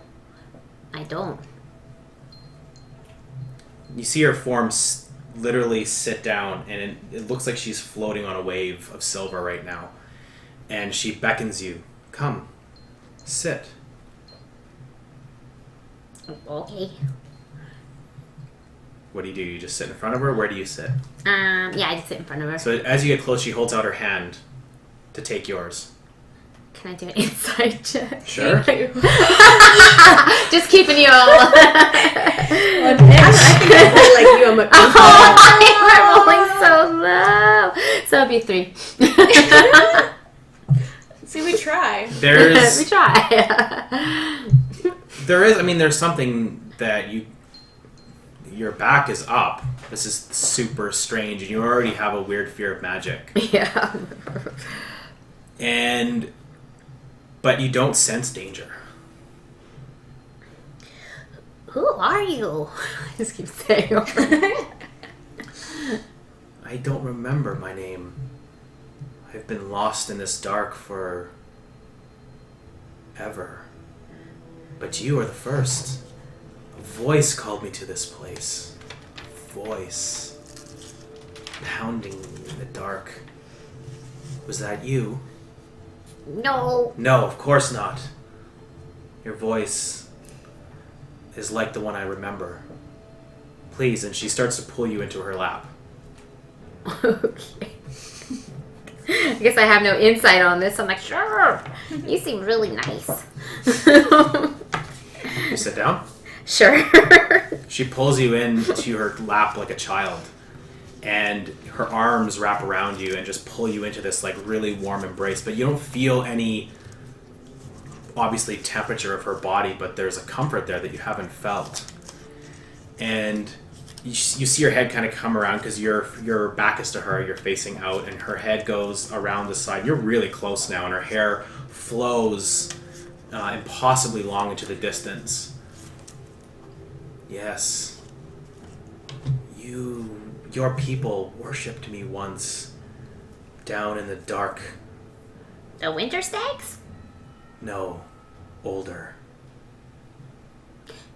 I don't. You see her form literally sit down, and it looks like she's floating on a wave of silver right now. And she beckons you, come, sit. Okay. What do? You just sit in front of her? Where do you sit? Yeah, I just sit in front of her. So as you get close, she holds out her hand to take yours. Can I do an insight check? Sure. Just keeping you all. I think I feel like you. I'm rolling so low. So it'd be 3. See, we try. We There's try. there's something that your back is up. This is super strange, and you already have a weird fear of magic. Yeah. But you don't sense danger. Who are you? I just keep saying over. I don't remember my name. I've been lost in this dark for ever. But you are the first. A voice called me to this place. A voice pounding in the dark. Was that you? No. No, of course not. Your voice is like the one I remember. Please, and she starts to pull you into her lap. Okay. I guess I have no insight on this. I'm like, sure. You seem really nice. You sit down. Sure. She pulls you into her lap like a child, and her arms wrap around you and just pull you into this like really warm embrace. But you don't feel any, obviously, temperature of her body, but there's a comfort there that you haven't felt. And you see her head kind of come around because your back is to her, you're facing out, and her head goes around the side. You're really close now, and her hair flows impossibly long into the distance. Yes. Your people worshipped me once, down in the dark. The winter stags? No, older.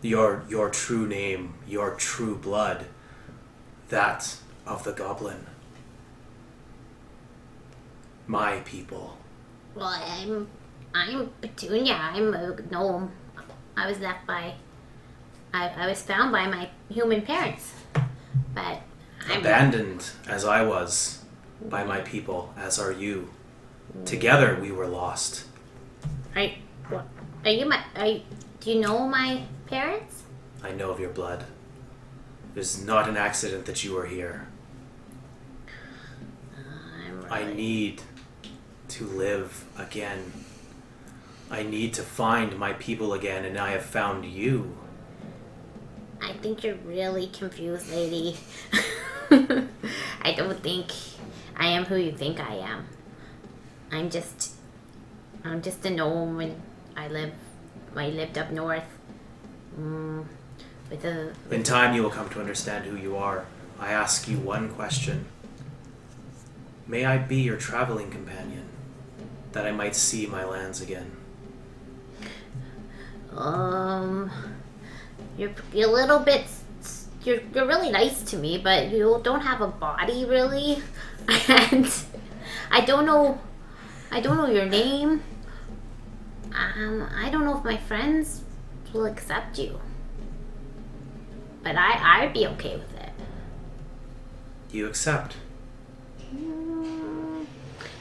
Your true name, your true blood, that of the goblin. My people. Well, I'm Petunia. I'm a gnome. I was left by. I was found by my human parents, but I'm Abandoned as I was by my people, as are you. Together we were lost. Are you my? Do you know my parents? I know of your blood. It is not an accident that you are here. I need to live again. I need to find my people again, and I have found you. I think you're really confused, lady. I don't think I am who you think I am. I'm just I'm just a gnome, and I lived up north. With a... In time, you will come to understand who you are. I ask you one question. May I be your traveling companion, that I might see my lands again? You're a little bit... You're really nice to me, but you don't have a body, really. And I don't know your name. I don't know if my friends will accept you. But I'd be okay with it. You accept?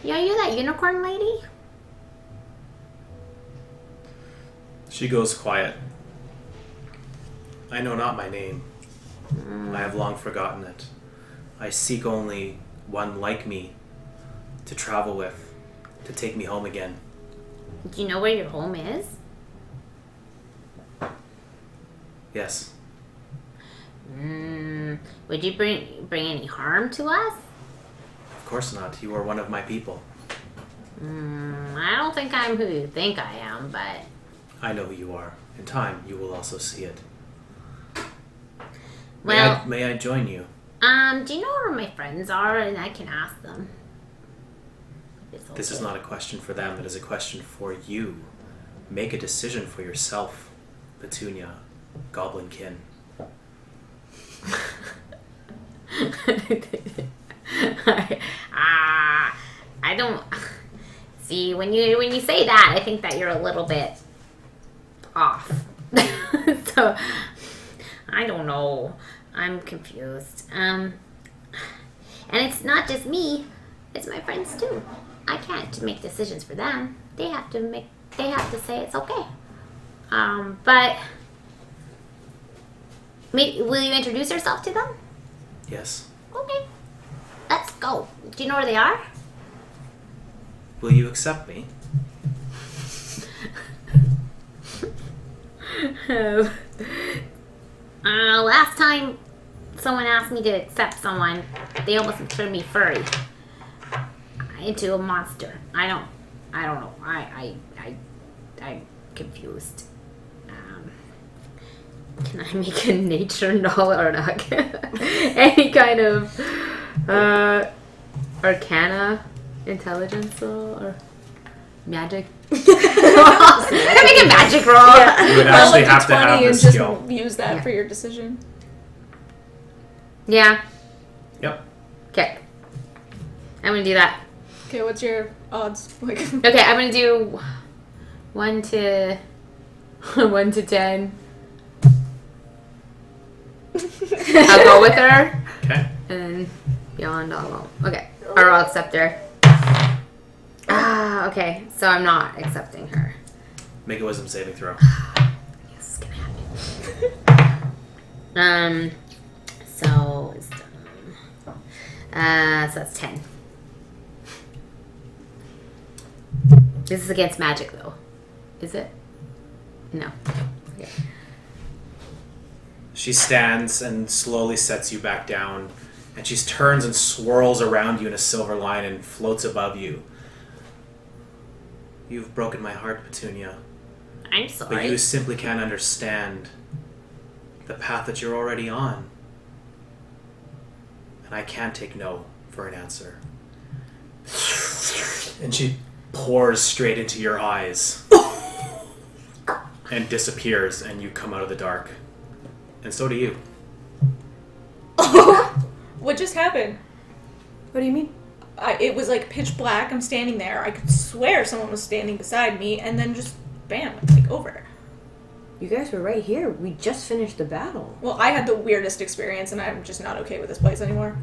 Yeah, you're that unicorn lady? She goes quiet. I know not my name. I have long forgotten it. I seek only one like me to travel with, to take me home again. Do you know where your home is? Yes. Would you bring any harm to us? Of course not. You are one of my people. I don't think I'm who you think I am, but... I know who you are. In time, you will also see it. Well... May I join you? Do you know where my friends are? And I can ask them. This is not a question for them. It is a question for you. Make a decision for yourself, Petunia, Goblinkin. I don't see when you say that. I think that you're a little bit off. So I don't know. I'm confused. And it's not just me; it's my friends too. I can't make decisions for them. They have to say it's okay. But will you introduce yourself to them? Yes. Okay. Let's go. Do you know where they are? Will you accept me? Last time someone asked me to accept someone, they almost turned me furry into a monster. I don't know. I'm confused. Can I make a nature null or not? Any kind of arcana intelligence roll or magic? Can I make a magic roll? Yeah. You would actually have to have the and skill. just use that for your decision. Yeah. Yep. Okay. I'm gonna do that. Okay, what's your odds? Like, Okay, I'm gonna do 1 to 10. I'll go with her. Okay. And then beyond I won't. Okay. Or I'll accept her. Okay. So I'm not accepting her. Make a wisdom saving throw. Yes, can happen. So wisdom. So that's 10. This is against magic though. Is it? No. Okay. She stands and slowly sets you back down, and she turns and swirls around you in a silver line and floats above you. You've broken my heart, Petunia. I'm But sorry. you simply can't understand the path that you're already on. And I can't take no for an answer. And she pours straight into your eyes and disappears, and you come out of the dark. And so do you. what just happened? What do you mean? It was like pitch black. I'm standing there. I could swear someone was standing beside me, and then just bam, like over. You guys were right here. We just finished the battle. Well, I had the weirdest experience, and I'm just not okay with this place anymore.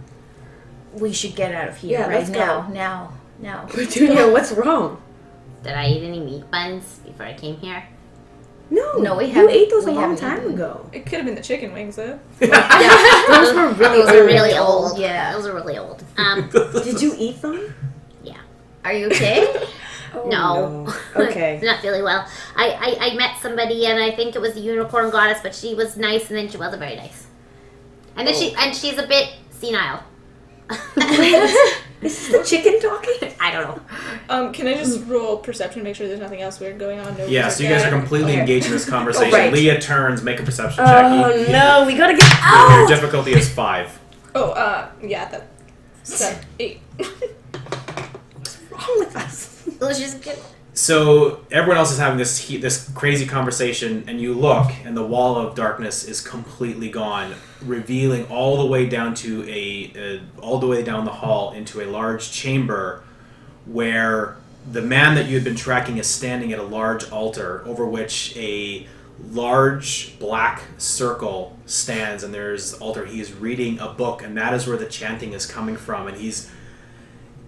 We should get out of here Yeah, right let's now. go. Now. Petunia, what's wrong? Did I eat any meat buns before I came here? No, we you haven't- ate those a we long haven't time eaten. ago. It could have been the chicken wings, though. Those were really old. Yeah. Those are really old. Did you eat them? Yeah. Are you okay? Oh, No. Okay. Not really well. I met somebody and I think it was the unicorn goddess, but she was nice and then she wasn't very nice. And then she's a bit senile. Is this the chicken talking? I don't know. Can I just roll perception to make sure there's nothing else weird going on? No Yeah, wizard so you guys are guy? completely Okay. engaged in this conversation. right. Leah turns, make a perception check. Oh no, we gotta get Your out! difficulty is 5. Oh, yeah, that's 8. What's wrong with us? Let's just get. So everyone else is having this crazy conversation, and you look, and the wall of darkness is completely gone, revealing all the way down to all the way down the hall into a large chamber, where the man that you had been tracking is standing at a large altar, over which a large black circle stands, and there's altar. He is reading a book, and that is where the chanting is coming from, and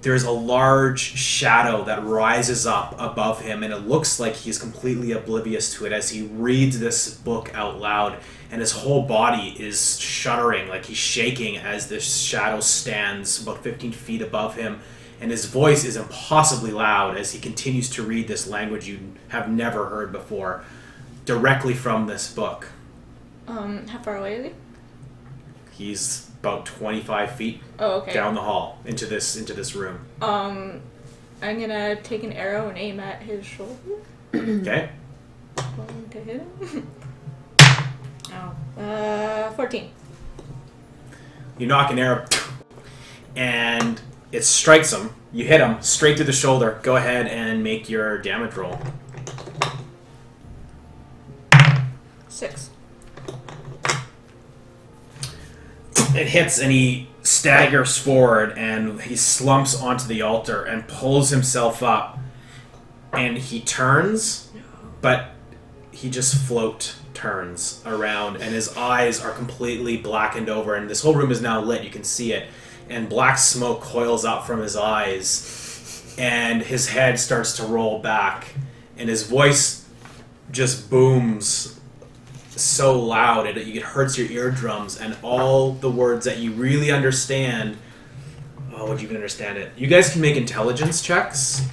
there's a large shadow that rises up above him, and it looks like he's completely oblivious to it as he reads this book out loud, and his whole body is shuddering, like he's shaking as this shadow stands about 15 feet above him, and his voice is impossibly loud as he continues to read this language you have never heard before, directly from this book. How far away is he? He's about 25 feet Oh, okay. down the hall into this room. I'm gonna take an arrow and aim at his shoulder. Okay? Going to hit him. Oh. 14. You knock an arrow, and it strikes him. You hit him straight through the shoulder. Go ahead and make your damage roll. 6. It hits, and he staggers forward, and he slumps onto the altar and pulls himself up. And he turns, but he just turns around, and his eyes are completely blackened over, and this whole room is now lit. You can see it. And black smoke coils up from his eyes, and his head starts to roll back, and his voice just booms so loud it hurts your eardrums, and all the words that you really understand. Oh, would you even understand it? You guys can make intelligence checks.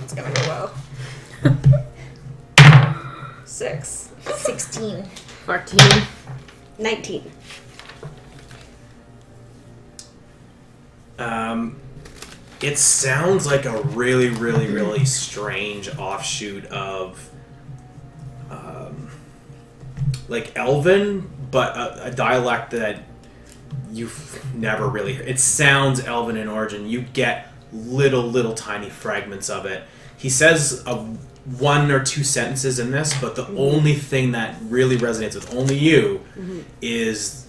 It's gonna go well. 6. 16. 14. 19. It sounds like a really, really, really strange offshoot of like Elven, but a dialect that you've never really heard. It sounds Elven in origin. You get little tiny fragments of it. He says one or two sentences in this, but the only thing that really resonates with only you is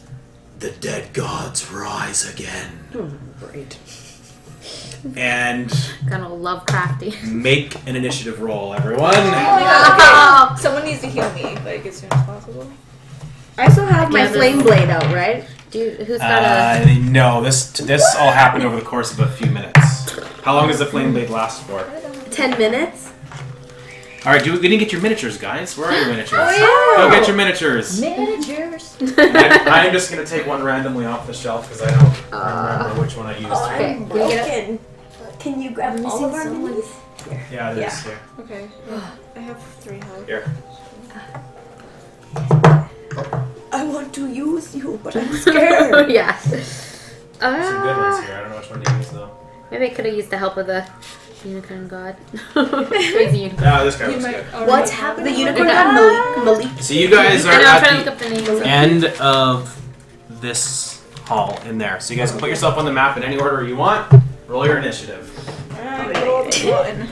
the dead gods rise again. Oh, great. And Kind of Lovecrafty. make an initiative roll, everyone. Oh. Okay. Someone needs to heal me, like, as soon as possible. I still have my Yeah, flame blade out, right? Who's got a... No, this all happened over the course of a few minutes. How long does the flame blade last for? 10 minutes? Alright, we didn't get your miniatures, guys. Where are your miniatures? Oh, Go get your miniatures. Miniatures. I'm just going to take one randomly off the shelf because I don't remember which one I used. Okay, can we get Broken. Can you grab all of our minis? Yeah, it is here. Okay. I have 3 health. Here. I want to use you, but I'm scared. yeah. Some good ones here. I don't know which one to use, though. Maybe I could have used the help of the unicorn god. Crazy unicorn. Ah, this guy You looks might good. already What's have happening? The it. unicorn got Malik. So you guys are I know, I'm trying at to look up the the names. end of this hall in there. So you guys can put yourself on the map in any order you want. Roll your initiative. I rolled 1.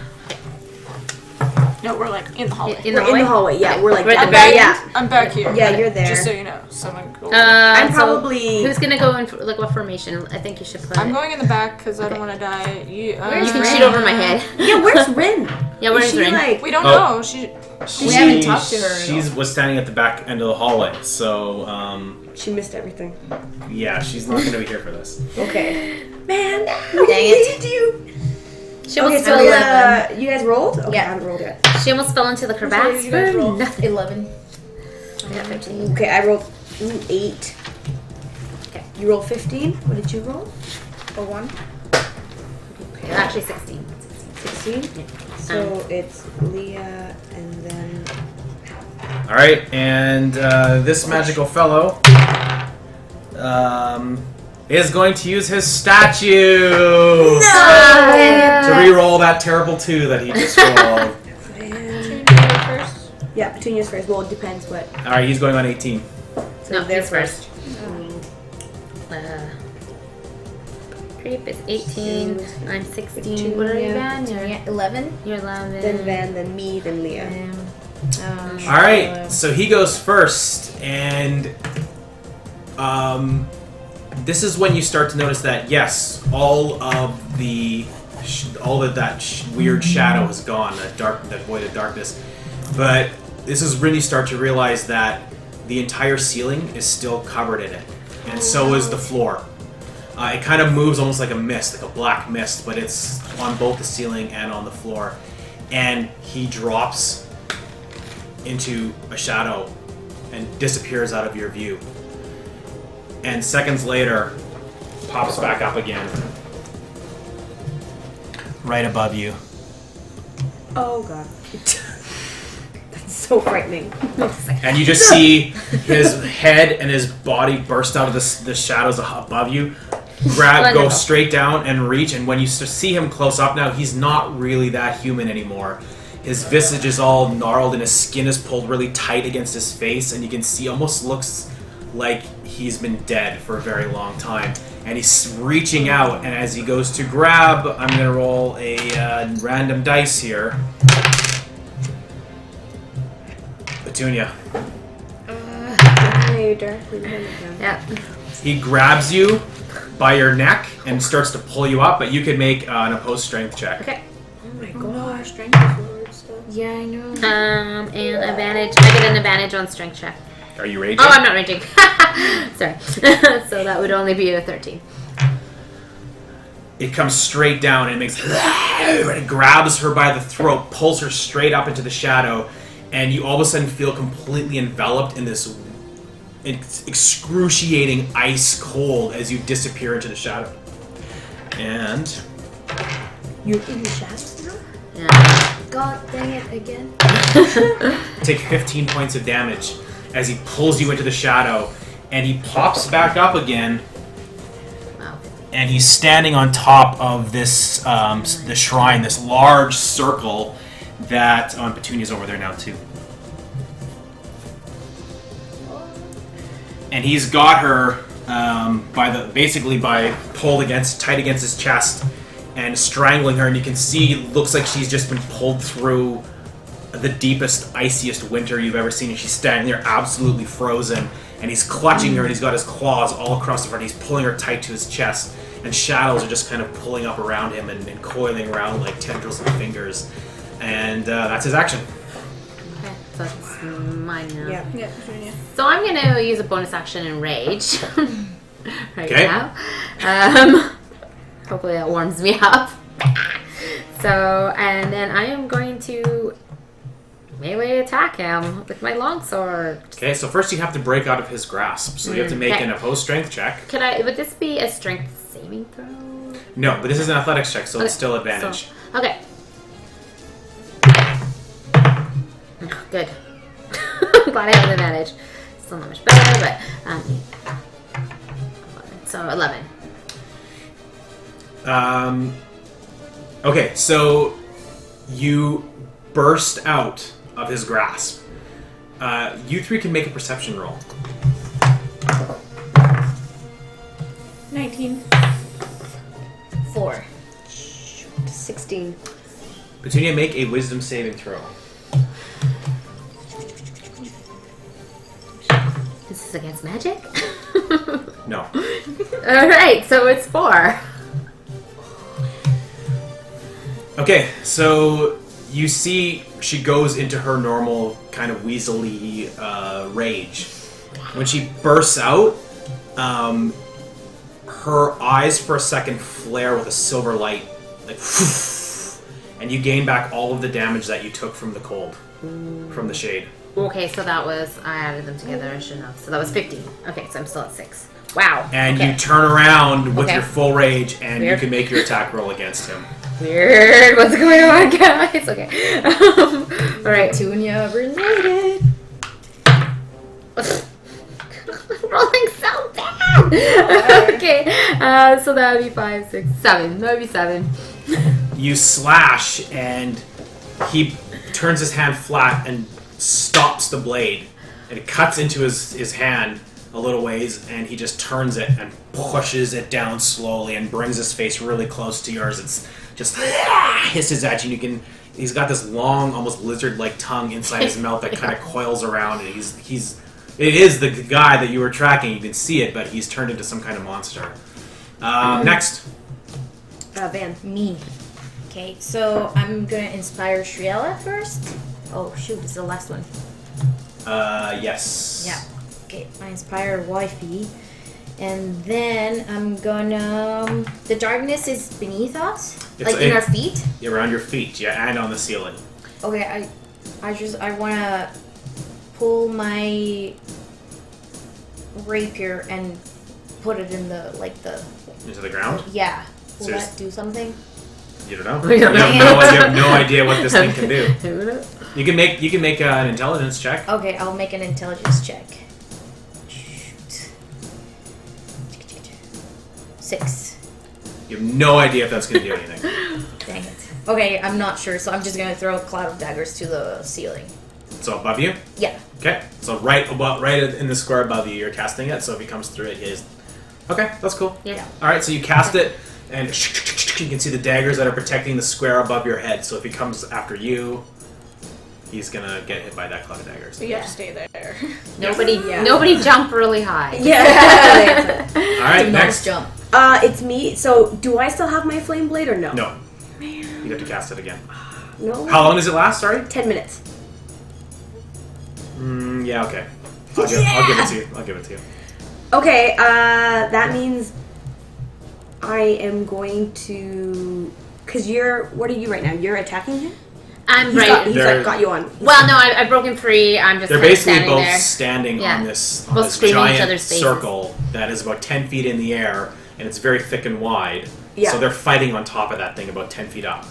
No, we're like in the hallway. In the We're in the hallway. Yeah, we're like We're at down the there. very Yeah. I'm back here. Yeah, you're there. Just so you know. Someone go. I'm so probably. Who's gonna go in? Like what formation? I think you should put. I'm it. going in the back because I don't want to die. You You can Ren? shoot over my head. Yeah, where's Rin? Yeah, where's Is she Rin? like? We don't Oh. know. She She haven't talked to her at She was standing at the back end of the hallway. So, She missed everything. yeah, she's not going to be here for this. Okay. Man, Dang we it. need you. She Okay, almost so fell. you guys rolled? Okay, Yeah. I haven't rolled yet. She almost fell into the many crevasse. did you guys roll? Nothing. 11. I got 13. Okay, I rolled 8. Okay. You rolled 15. What did you roll? or 1. Okay, actually 16. 16. So it's Leah and then. All right, and this magical fellow is going to use his statue to re-roll that terrible 2 that he just rolled. First. Yeah, Petunia's first. Well, it depends what. All right, he's going on 18. So No, they're he's first. Creep is 18. I'm 16. What are you, Van? You're 11. You're 11. Then Van, then me, then Leah. All right, so he goes first, and this is when you start to notice that yes, all of that weird shadow is gone, that void of darkness. But this is when you start to realize that the entire ceiling is still covered in it, and so is the floor. It kind of moves almost like a mist, like a black mist, but it's on both the ceiling and on the floor. And he drops into a shadow and disappears out of your view. And seconds later, pops back up again. Right above you. Oh god. That's so frightening. And you just see his head and his body burst out of the shadows above you. Go straight down and reach, and when you see him close up now, he's not really that human anymore. His visage is all gnarled and his skin is pulled really tight against his face, and you can see almost looks like he's been dead for a very long time. And he's reaching out, and as he goes to grab, I'm going to roll a random dice here. Petunia. Yeah. He grabs you by your neck and starts to pull you up, but you could make an opposed strength check. Okay. Oh my god. Strength is lowered still. Yeah, I know. And advantage. I get an advantage on strength check. Are you raging? Oh, I'm not raging. Sorry. So that would only be a 13. It comes straight down and makes and it grabs her by the throat, pulls her straight up into the shadow, and you all of a sudden feel completely enveloped in this excruciating ice cold as you disappear into the shadow. And You're in the shadows now? Yeah. God dang it again. take 15 points of damage as he pulls you into the shadow, and he pops back up again. Wow. And he's standing on top of this the shrine, this large circle that Petunia's over there now too. And he's got her by pulled tight against his chest and strangling her, and you can see it looks like she's just been pulled through the deepest, iciest winter you've ever seen, and she's standing there absolutely frozen, and he's clutching her, and he's got his claws all across the front, he's pulling her tight to his chest, and shadows are just kind of pulling up around him and coiling around like tendrils and fingers, and that's his action. Okay, so it's mine now. Yeah. Yeah, Petunia. So I'm going to use a bonus action in rage right Okay. now. Hopefully that warms me up. So, and then I am going to melee attack him with my longsword. Okay, so first you have to break out of his grasp, so you have to make an opposed strength check. Would this be a strength saving throw? No, but this is an athletics check, so it's Okay, still advantage. So, okay. Good. I'm glad I have an advantage. Still not much better, but so 11. Okay, so you burst out of his grasp. You three can make a perception roll. 19. 4. 16. Petunia, make a wisdom saving throw. This is against magic? No. Alright, so it's 4. Okay, so you see she goes into her normal kind of weaselly rage. When she bursts out, her eyes for a second flare with a silver light, like, and you gain back all of the damage that you took from the cold, from the shade. Okay, so that was, I added them together, I shouldn't have. So that was 15. Okay, so I'm still at 6. Wow. And okay. you turn around with Okay. your full rage, and Weird. you can make your attack roll against him. Weird. What's going on, guys? Okay. Alright. Petunia related. Rolling so bad. Okay, so that would be 5, 6, 7. That would be 7. You slash, and he turns his hand flat and stops the blade. And it cuts into his hand a little ways, and he just turns it and pushes it down slowly and brings his face really close to yours. It's just hisses at you. And he's got this long, almost lizard-like tongue inside his mouth that kind of coils around. And it is the guy that you were tracking. You can see it, but he's turned into some kind of monster. Next. Van. Me. Okay, so I'm gonna inspire Shriela first. Oh shoot, it's the last one. Yes. Yeah. Okay, I inspire Wifey. And then I'm gonna... The darkness is beneath us? In our feet? Around your feet, yeah, and on the ceiling. Okay, I wanna pull my rapier and put it in the, Into the ground? Yeah. Will Serious? that do something? You don't know. We don't You know. have no idea what this thing can do. do. You can make an intelligence check. Okay, I'll make an intelligence check. Shoot. 6. You have no idea if that's going to do anything. Dang it. Okay, I'm not sure, so I'm just gonna throw a cloud of daggers to the ceiling. So above you? Yeah. Okay. So right in the square above you, you're casting it. So if he comes through it, he is... Okay, that's cool. Yeah. All right, so you cast it, and you can see the daggers that are protecting the square above your head. So if he comes after you, he's gonna get hit by that cloud of daggers. So you have to stay there. Nobody jump really high. Yeah. All right, Do next. jump. It's me. So, do I still have my flame blade or no? No. You have to cast it again. No. How long does it last? Sorry. 10 minutes. Yeah. Okay. I'll give it to you. I'll give it to you. Okay. That means I am going to. Cause what are you right now? You're attacking him. I'm He's right. got you on. Well, no, I've broken free. I'm just They're kind of basically standing both there. standing Yeah. on this Both screaming each giant other's faces. circle that is about 10 feet in the air, and it's very thick and wide. Yeah. So they're fighting on top of that thing about 10 feet up.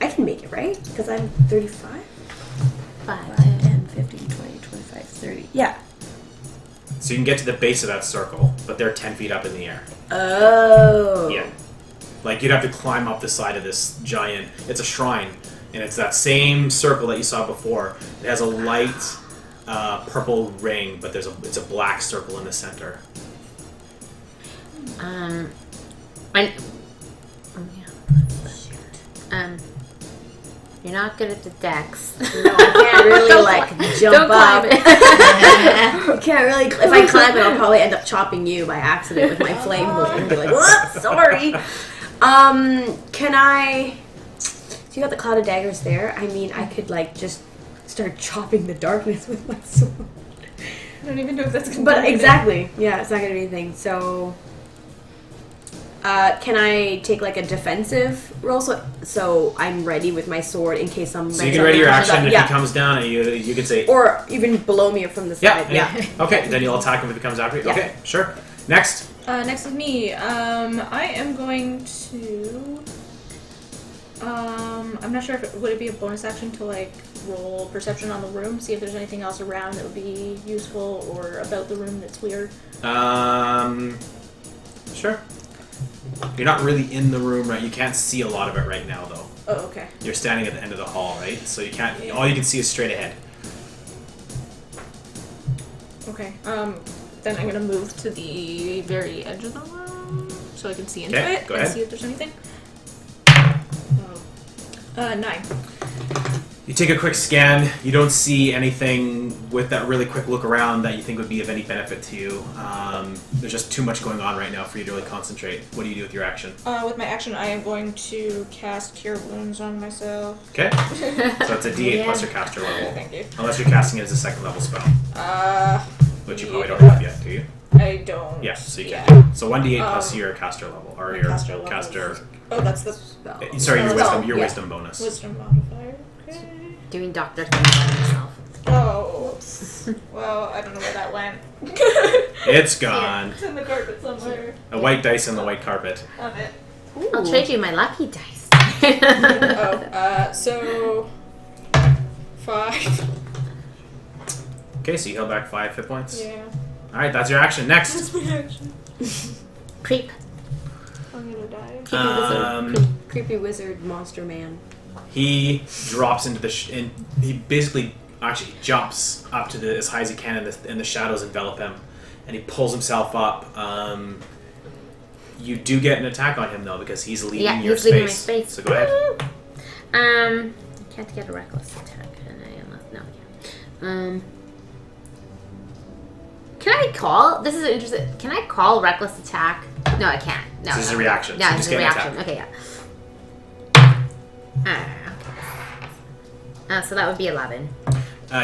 I can make it, right? Because I'm 35? 5, 10, 15, 20, 25, 30. Yeah. So you can get to the base of that circle, but they're 10 feet up in the air. Oh. Yeah. Like, you'd have to climb up the side of this giant... It's a shrine, and it's that same circle that you saw before. It has a light purple ring, but it's a black circle in the center. You're not good at the dex. No, I can't really jump Don't up. climb it. I can't really. If I climb it, I'll probably end up chopping you by accident with my flame blade and be like, "Whoops, sorry." Can I? So you got the cloud of daggers there. I mean, I could just start chopping the darkness with my sword. I don't even know if that's gonna But do exactly, yeah, it's not gonna do anything. So, can I take a defensive roll so I'm ready with my sword in case some. So you can ready your action, and if yeah. he comes down, and you can say... Or even below me or from the side. Yeah. Okay, then you'll attack him if he comes after you. Yeah. Okay, sure. Next. Next is me. I am going to... I'm not sure if would it be a bonus action to roll perception on the room, see if there's anything else around that would be useful or about the room that's weird. Sure. You're not really in the room, right? You can't see a lot of it right now, though. Oh, okay. You're standing at the end of the hall, right? So you can't. All you can see is straight ahead. Okay. Then I'm gonna move to the very edge of the room so I can see into Okay, it go and ahead. see if there's anything. 9. You take a quick scan. You don't see anything with that really quick look around that you think would be of any benefit to you. There's just too much going on right now for you to really concentrate. What do you do with your action? With my action, I am going to cast Cure Wounds on myself. Okay. So it's a D8 plus your caster level. Thank you. Unless you're casting it as a second level spell. Which you probably don't yeah. have yet, do you? I don't. Yes, so you can. Yeah. So 1d8 plus your caster level, or my your caster level caster. Oh, that's the Spell. Sorry, your Oh, wisdom. Your yeah. wisdom bonus. wisdom modifier. Okay. Doing doctor things on himself. Oh. Well, I don't know where that went. It's gone. It's in the carpet somewhere. A white dice on the white carpet. On it. I'll trade you my lucky dice. So 5. Okay, so you heal back 5 hit points. Yeah. Alright, that's your action. Next. That's my action. Creep. I'm gonna die. Creepy wizard monster man. He drops into the... he basically actually jumps up to as high as he can and the shadows envelop him. And he pulls himself up. You do get an attack on him, though, because he's leaving your space. Leaving my space. So go ahead. I can't get a reckless attack, can I? No, I can't. Can I call? This is interesting. Can I call reckless attack? No, I can't. No, This is a reaction. Yeah, so it's just a get an reaction. attack. Okay, yeah. So that would be 11.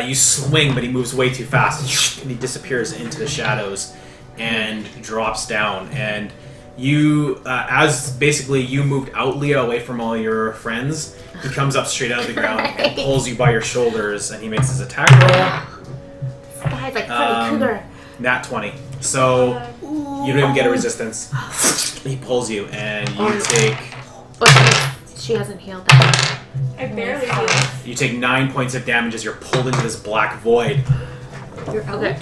You swing, but he moves way too fast, and he disappears into the shadows and drops down. And you, as basically you moved out, Leah, away from all your friends, he comes up straight out of the ground and pulls you by your shoulders, and he makes his attack roll. This guy's like Freddy Krueger. Nat 20. So you don't even get a resistance. He pulls you, and you take... Oh, she hasn't healed that. I barely do. You take 9 points of damage as you're pulled into this black void. You're out. Okay.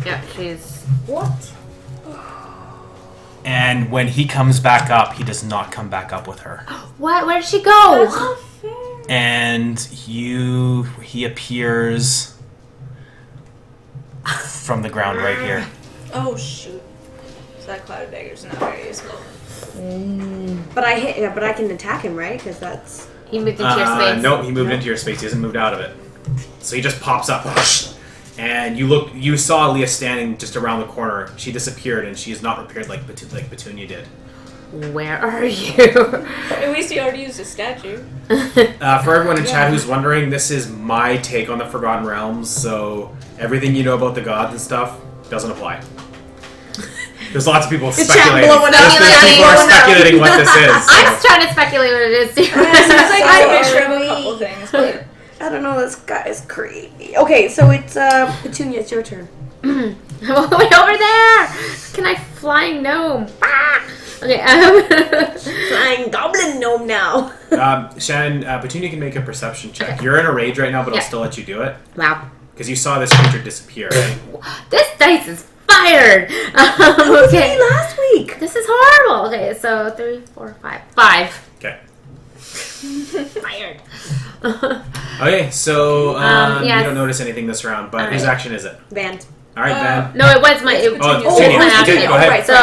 Yeah, she's... What? And when he comes back up, he does not come back up with her. What? Where did she go? And he appears from the ground right here. Oh shoot. So that cloud of dagger's not very useful. But I can attack him, right? Because that's... He moved into your space. No, he moved into your space. He hasn't moved out of it. So he just pops up. And you saw Leah standing just around the corner. She disappeared, and she is not repaired like Petunia did. Where are you? At least he already used a statue. For everyone in chat who's wondering, this is my take on the Forgotten Realms, so everything you know about the gods and stuff doesn't apply. There's lots of people speculating. There's people are speculating what this is. I'm just trying to speculate what it is, too. It's like a mixture of a couple things, but... I don't know, this guy is crazy. Okay, so it's, Petunia, it's your turn. I'm all the way over there! Can I flying gnome? Ah! Okay, Flying goblin gnome now. Shannon, Petunia can make a perception check. You're in a rage right now, but I'll still let you do it. Wow. Because you saw this creature disappear. This dice is fired! That was me last week. This is horrible. Okay, so 3, 4, 5. 5. Okay. Fired. Okay, so yes. you don't notice anything this round, but whose action is it? Van. Alright, Van. No, it was my... It's Oh, Petunia's Petunia. my action. Go ahead. Right. So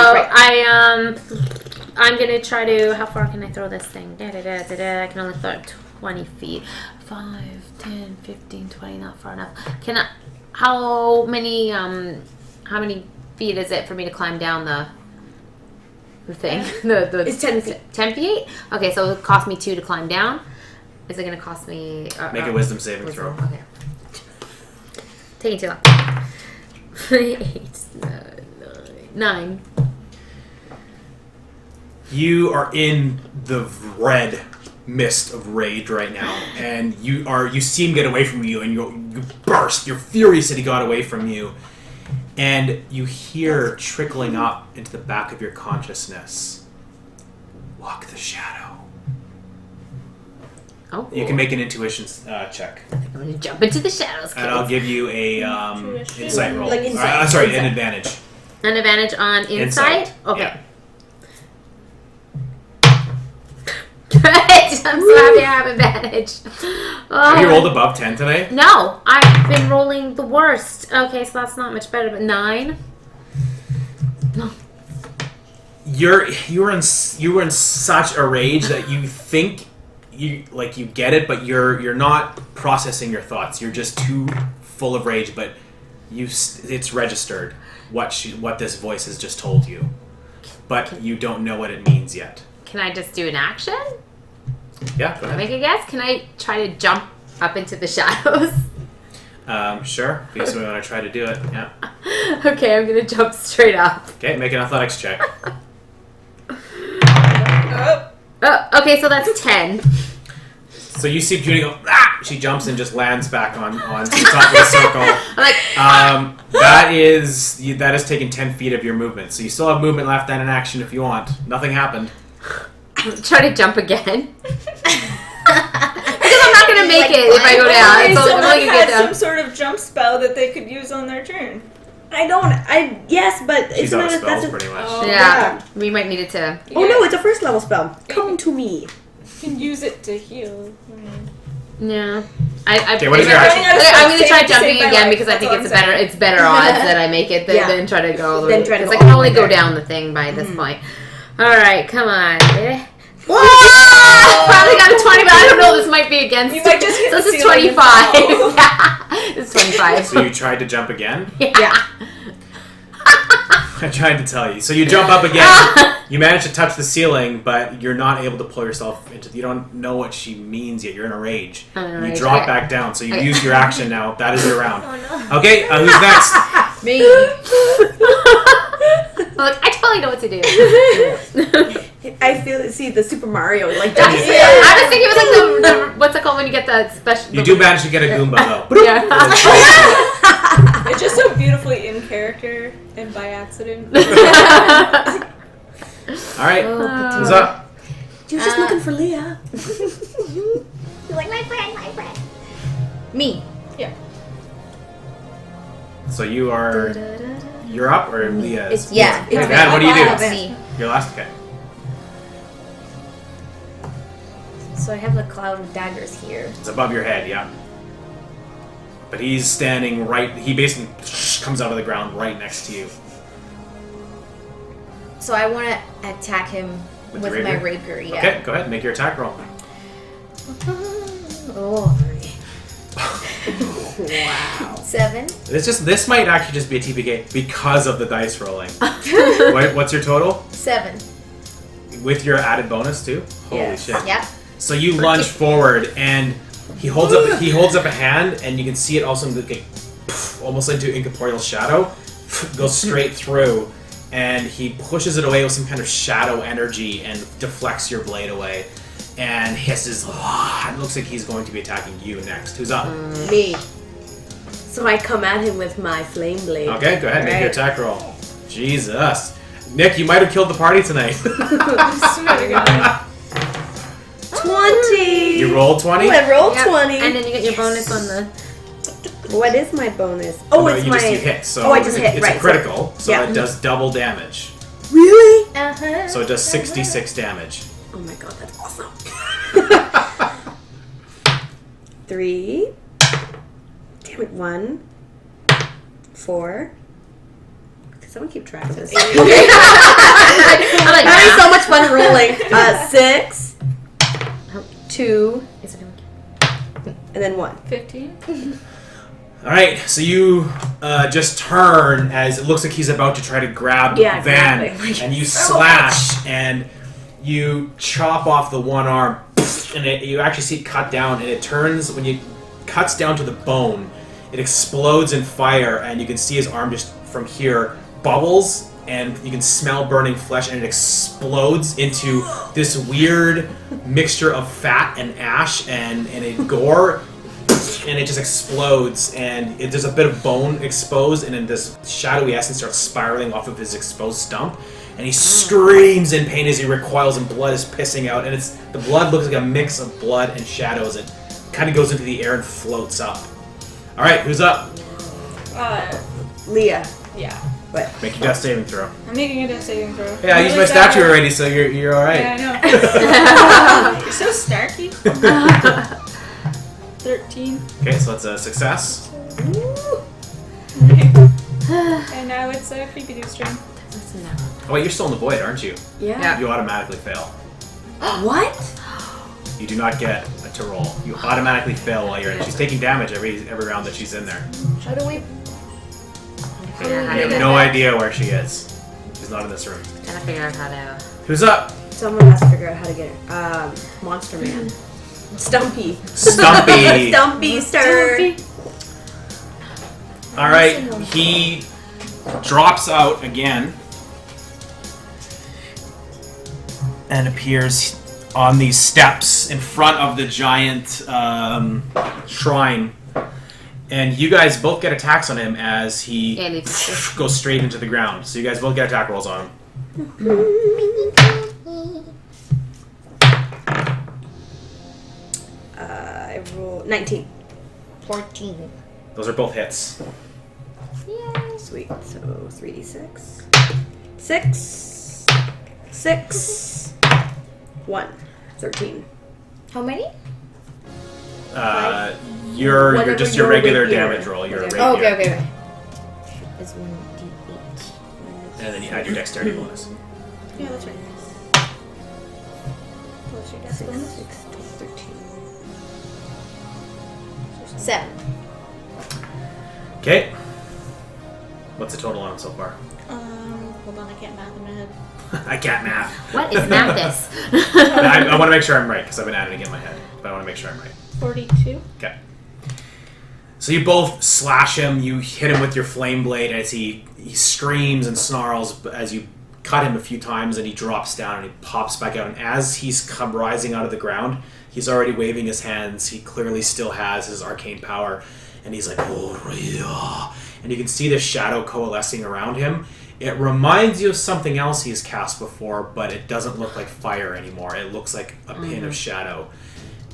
I'm gonna try to. How far can I throw this thing? I can only throw it 20 feet. 5, 10, 15, 20. Not far enough. Can I? How many feet is it for me to climb down the thing? It's 10 feet. 10 feet. Okay, so it cost me 2 to climb down. Is it gonna cost me? Make a wisdom saving throw. Okay. Taking too long. 8, 9. You are in the red mist of rage right now, and you see him get away from you, and you burst. You're furious that he got away from you, and you hear trickling up into the back of your consciousness. Walk the shadow. Oh. You can make an intuition check, I'm gonna jump into the shadows. and I'll give you a insight roll. Like insight. Sorry, an advantage. An advantage on insight? Okay. Yeah. Good. I'm so happy I have advantage. Oh. Have you rolled above 10 today? No, I've been rolling the worst. Okay, so that's not much better, but 9. You were in such a rage that you think you get it, but you're not processing your thoughts. You're just too full of rage, but it's registered what this voice has just told you, but you don't know what it means yet. Can I just do an action? Yeah, go Can I ahead. make a guess? Can I try to jump up into the shadows? Sure. If you just want to try to do it, yeah. Okay, I'm gonna jump straight up. Okay, make an athletics check. Oh, okay, so that's 10. So you see Judy go, ah! She jumps and just lands back on the top of the circle. I'm like, that has taken 10 feet of your movement. So you still have movement left and an action if you want. Nothing happened. try to jump again. Because I'm not gonna make it if I go down. Maybe It's only someone gonna get had down. some sort of jump spell that they could use on their turn. Yes, but She's it's out not. of spells, That's pretty much. Yeah, we might need it to. Oh no, it's a first level spell. Come to me. You can use it to heal. Yeah. Okay, what is your action? I'm gonna try jumping Save my again life. because I think That's all it's better odds that I make it than try to go all the way. Then try to Because go I can all the only way go there. down the thing by this point. All right, come on, baby. Finally got a 20, but I don't know. This might be against. You might just hit So the this is ceiling and 25. fall. Yeah, this is 25. So you tried to jump again? Yeah. I tried to tell you. So you jump up again. You manage to touch the ceiling, but you're not able to pull yourself into. You don't know what she means yet. You're in a rage. I'm in a You rage, drop okay. back down. So you use your action now. That is your round. Oh no. Okay, who's next? Me. Look, I totally know what to do. I see the Super Mario like. I was thinking it was like the what's it called when you get the special. You do manage to get a Goomba though. Yeah. It's just so beautifully in character and by accident. All right, who's up? You're just looking for Leah. You're like my friend. Me. Yeah. So you're up or Leah? is? Yeah. Okay, Van, what do you do? Me. You're last. Okay. So I have the cloud of daggers here. It's above your head, yeah. But he's standing right. He basically comes out of the ground right next to you. So I want to attack him With with the my rapier? rapier. Yeah. Okay, go ahead. Make your attack roll. Oh. Wow. 7. This might actually just be a TPK because of the dice rolling. What's your total 7. with your added bonus too? Holy Yes. shit! Yep. So you lunge forward and he holds up a hand and you can see it also like, almost into incorporeal shadow goes straight through and he pushes it away with some kind of shadow energy and deflects your blade away and hisses. It looks like he's going to be attacking you next. Who's up? Me. So I come at him with my flame blade. Okay, go ahead, make your Right. attack roll. Jesus. Nick, you might have killed the party tonight. I swear to God. 20. You rolled 20? Oh, I rolled Yep. 20. And then you get your bonus on the. What is my bonus? Oh, No, it's you my. just hit. So oh, I just hit. it's Right. a critical, so Yeah. it does double damage. Really? Uh-huh. So it does 66 damage. Oh my god, that's awesome. 3. Damn it, 1. 4. Can someone keep track of this? I'm like, Having so much fun rolling. 6. 2. Is it And then 1. 15. Alright, so you just turn as it looks like he's about to try to grab Yeah, Van, exactly. and you slash, and you chop off the one arm, and you actually see it cut down, and it turns, when it cuts down to the bone, it explodes in fire, and you can see his arm just from here bubbles, and you can smell burning flesh, and it explodes into this weird mixture of fat and ash and a gore, and it just explodes, and there's a bit of bone exposed, and then this shadowy essence starts spiraling off of his exposed stump, and he screams in pain as he recoils, and blood is pissing out, and the blood looks like a mix of blood and shadows. It kind of goes into the air and floats up. All right, who's up? Leah. Yeah. What? Make your death saving throw. I'm making a death saving throw. Yeah, I used my statue already, so you're all right. Yeah, I know. You're so snarky. 13. Okay, so that's a success. And now it's a creepy dude's turn. Oh wait, you're still in the void, aren't you? Yeah. You automatically fail. What? You do not get to roll. You automatically fail while you're in. She's taking damage every round that she's in there. How do we... figure out how You to have no idea where she is. She's not in this room. Trying to figure out how to. Who's up? Someone has to figure out how to get her. Monster Man. Stumpy. Stumpy. Stumpy, sir. All right, he drops out again and appears on these steps in front of the giant shrine. And you guys both get attacks on him as he Yeah, leave this. goes straight into the ground. So you guys both get attack rolls on him. I rolled 19. 14. Those are both hits. Yes. Sweet. So 3d6. 6. 6. 1. 13. How many? You're Whatever just your your regular rapier. damage roll. You're a Okay. rapier. Oh, okay. It's 1d8. And then you add your dexterity bonus. Yeah, that's right. What's your dex 6, bonus? 13. 7. Okay. What's the total on him so far? Hold on, I can't math in my head. I can't math. What is Mathis? I want to make sure I'm right because I've been adding it in my head. But I want to make sure I'm right. 42. Okay. So you both slash him. You hit him with your flame blade as he screams and snarls as you cut him a few times, and he drops down and he pops back out. And as he's come rising out of the ground, he's already waving his hands. He clearly still has his arcane power, and he's like, "Oh, yeah." And you can see the shadow coalescing around him. It reminds you of something else he's cast before, but it doesn't look like fire anymore. It looks like a pin of shadow.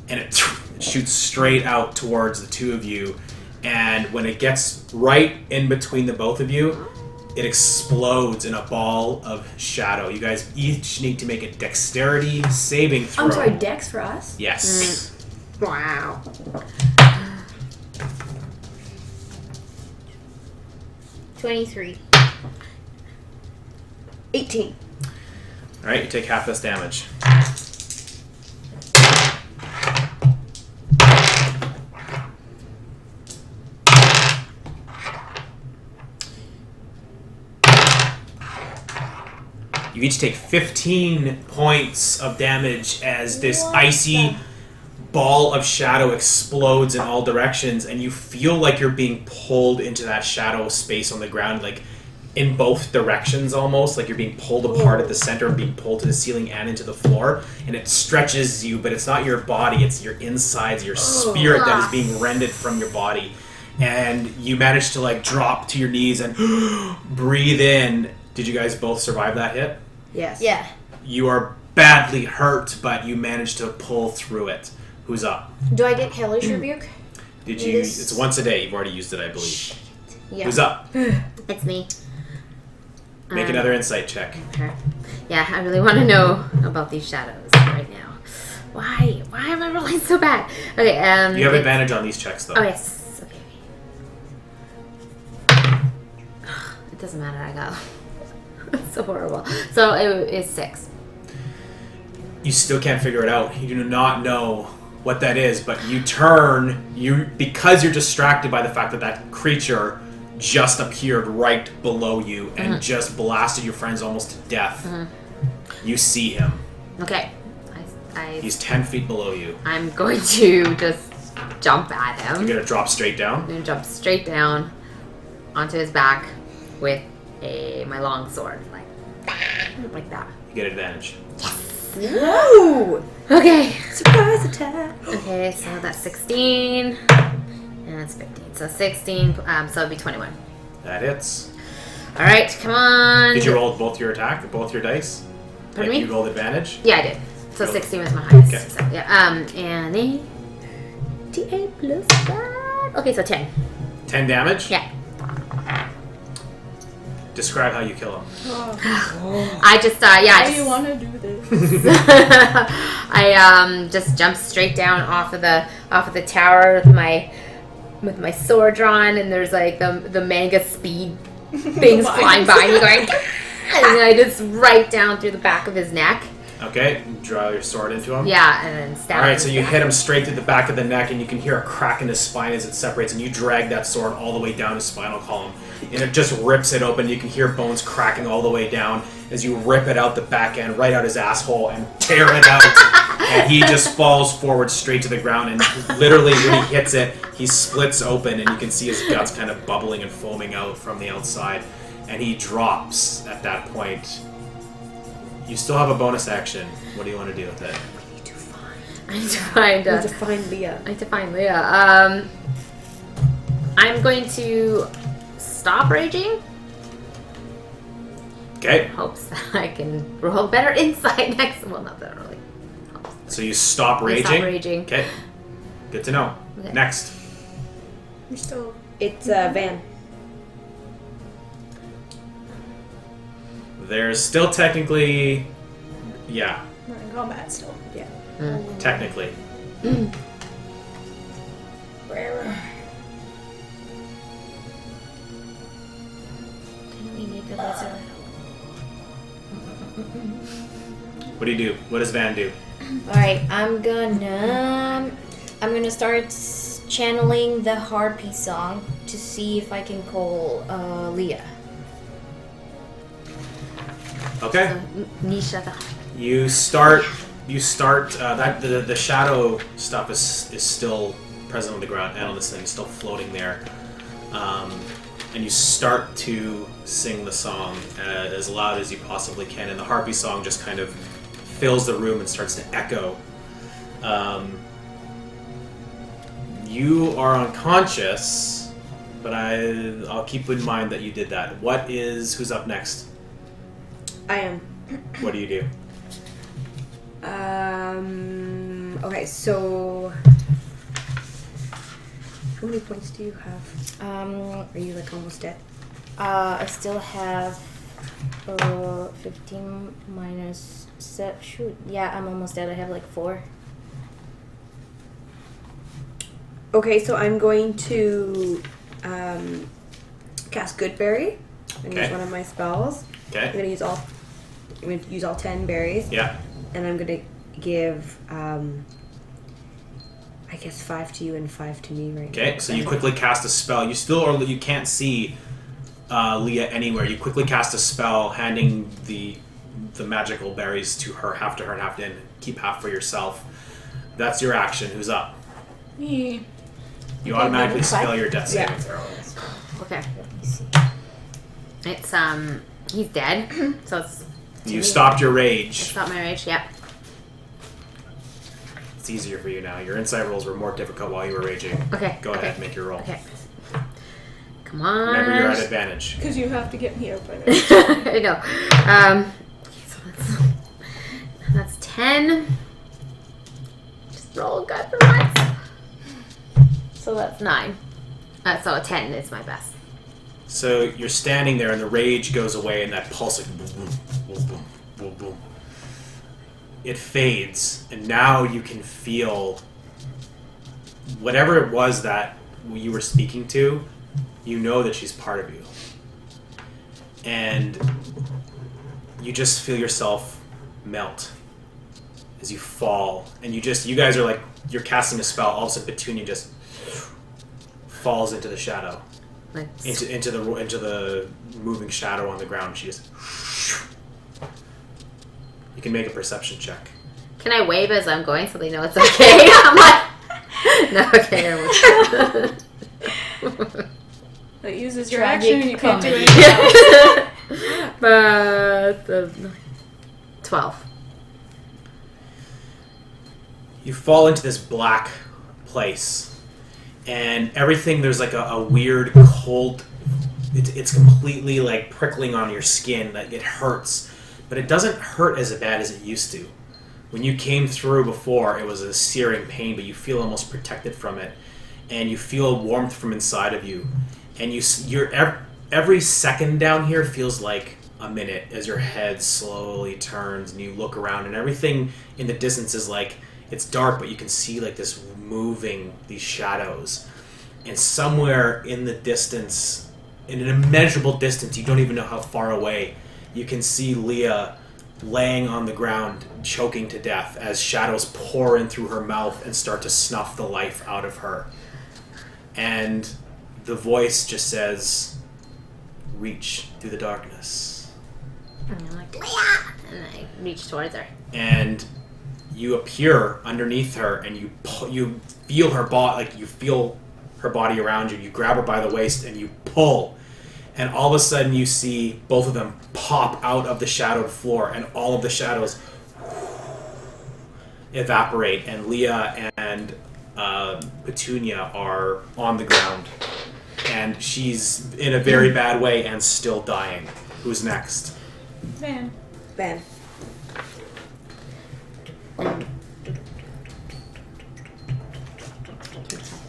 And it shoots straight out towards the two of you. And when it gets right in between the both of you, it explodes in a ball of shadow. You guys each need to make a dexterity saving throw. I'm sorry, Dex for us? Yes. Wow. 23. 18. Alright, you take half this damage. You each take 15 points of damage as this icy ball of shadow explodes in all directions, and you feel like you're being pulled into that shadow space on the ground, like in both directions almost, like you're being pulled apart at the center and being pulled to the ceiling and into the floor, and it stretches you, but it's not your body, it's your insides, your spirit that is being rended from your body. And you manage to like drop to your knees and breathe in. Did you guys both survive that hit? Yes. Yeah. You are badly hurt, but you managed to pull through it. Who's up? Do I get Hellish Rebuke? Did It you? is- It's once a day. You've already used it, I believe. Yeah. Who's up? It's me. Make another insight check. Okay. Yeah, I really want to know about these shadows right now. Why? Why am I rolling so bad? Okay. You have advantage on these checks, though. Oh yes. Okay. It doesn't matter. I got. It's so horrible. So it is 6. You still can't figure it out. You do not know what that is, but you turn. Because you're distracted by the fact that that creature just appeared right below you and just blasted your friends almost to death. You see him. Okay. He's 10 feet below you. I'm going to just jump at him. You're gonna drop straight down. I'm gonna jump straight down onto his back with my long sword, like that. You get advantage. Whoa! Okay. Surprise attack. Okay, so that's 16, and that's 15. So 16. So it'd be 21. That hits. All right, come on. Did you roll both your attack, both your dice? Pardon Like me? you rolled advantage? Yeah, I did. So Roll. 16 was my highest. Okay. So, yeah. And a D8 plus that. Okay, so 10. 10 damage? Yeah. Describe how you kill him. I just Why yeah. do you want to do this? I just jumped straight down off of the tower with my sword drawn, and there's like the mega speed things flying by me going, and then I just right down through the back of his neck. Okay, draw your sword into him. Yeah, and then stab. Alright, him so in you the hit back. him straight through the back of the neck, and you can hear a crack in his spine as it separates, and you drag that sword all the way down his spinal column. And it just rips it open. You can hear bones cracking all the way down as you rip it out the back end, right out his asshole, and tear it out. And he just falls forward straight to the ground, and literally when he hits it, he splits open, and you can see his guts kind of bubbling and foaming out from the outside. And he drops at that point. You still have a bonus action. What do you want to do with it? I need to find. I need to find Leah. I need to find Leah. I'm going to stop raging. Okay, Hopes that I can roll better insight next. Well, not that really. so you stop I raging. stop raging. Okay, good to know. Okay. Next. You're still. It's Van. There's still technically... Yeah, We're in combat still. Yeah. technically. Where? Didn't we make a lizard? What do you do? What does Van do? Alright, I'm gonna start channeling the harpy song to see if I can call Leah. Okay. Nisha the You start that the shadow stuff is still present on the ground and on this thing, still floating there, and you start to sing the song as loud as you possibly can, and the harpy song just kind of fills the room and starts to echo. You are unconscious, but I'll keep in mind that you did that. Who's up next? I am. What do you do? Okay, so how many points do you have? Are you like almost dead? I still have 15 minus 7. Shoot, yeah, I'm almost dead. I have like 4. Okay, so I'm going to cast Goodberry and use one of my spells. Okay. I'm going to use all 10 berries. Yeah. And I'm going to give I guess 5 to you and 5 to me right now. Okay, so you quickly cast a spell. You can't see Leah anywhere. You quickly cast a spell, handing the magical berries to her, half to her and half to him. Keep half for yourself. That's your action. Who's up? Me. You automatically fail your death saving throw. Okay. It's he's dead. So it's You stopped your I rage. stopped my rage. Yep. It's easier for you now. Your insight rolls were more difficult while you were raging. Okay. Go ahead, make your roll. Okay. Come on. Remember, you're at advantage. Because you have to get me out by the I know. So that's 10. Just roll good for once. So that's 9. So a 10 is my best. So you're standing there, and the rage goes away, and that pulse, like, boom, boom, boom, boom, boom, boom. It fades, and now you can feel whatever it was that you were speaking to. You know that she's part of you, and you just feel yourself melt as you fall, and you guys are like, you're casting a spell. All of a sudden, Petunia just falls into the shadow. Like, Into the moving shadow on the ground. She just... You can make a perception check. can I wave as I'm going so they know it's okay? I'm like, no, okay. That uses your Tragic action and you can't do comedy. anything else. But 12. You fall into this black place, and everything, there's like a weird cold, it's completely like prickling on your skin. Like, it hurts, but it doesn't hurt as bad as it used to. When you came through before, it was a searing pain, but you feel almost protected from it, and you feel warmth from inside of you, and every second down here feels like a minute as your head slowly turns and you look around, and everything in the distance is like, it's dark, but you can see like this moving, these shadows. And somewhere in the distance, in an immeasurable distance, you don't even know how far away, you can see Leah laying on the ground, choking to death as shadows pour in through her mouth and start to snuff the life out of her. And the voice just says, reach through the darkness. And I'm like, Leah! And I reach towards her. And you appear underneath her, and you feel her body, like you feel her body around you. You grab her by the waist and you pull, and all of a sudden you see both of them pop out of the shadowed floor, and all of the shadows evaporate, and Leah and Petunia are on the ground, and she's in a very bad way and still dying. Who's next? Man. Ben.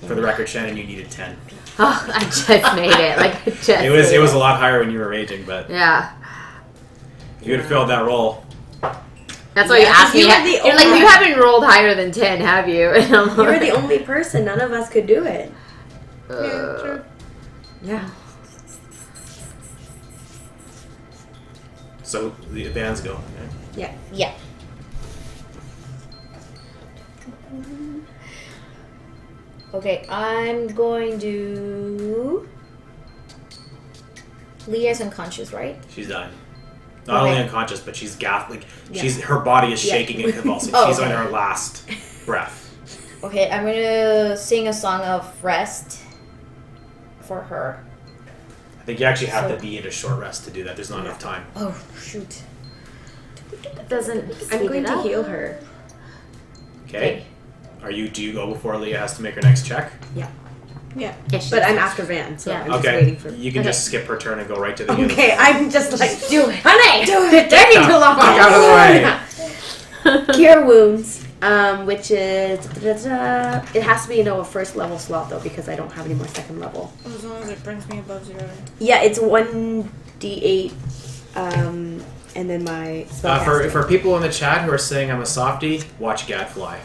For the record, Shannon, you needed 10. Oh, I just made it. Like, I just It was a lot higher when you were raging, but Yeah. You'd have failed that roll. That's why you asked me. You were the You're like, only- you haven't rolled higher than 10, have you? And I'm You were like, the only person. None of us could do it. Yeah, sure. Yeah. So the bands go. Okay. Yeah. Yeah. Okay, I'm going to. Leah's unconscious, right? She's dying. Not only Okay. unconscious, but she's like Yeah. her body is Yeah. shaking and convulsing. Oh, She's okay. on her last breath. Okay, I'm gonna sing a song of rest for her. I think you actually have So- to be in a short rest to do that. There's not enough time. Oh shoot! it doesn't. I'm speed going it to up. heal her. Okay. Do you go before Leah has to make her next check? Yeah. Yeah, she But does. I'm after Van, so Yeah. I'm just Okay. waiting for. You can just skip her turn and go right to the end. Okay, I'm just like, do it, honey, do it. Taking too long. Fuck out of the way. Cure wounds, which is it has to be a first level slot though because I don't have any more second level. As long as it brings me above 0. Yeah, it's 1d8, and then my spell. For people in the chat who are saying I'm a softie, watch Gadfly.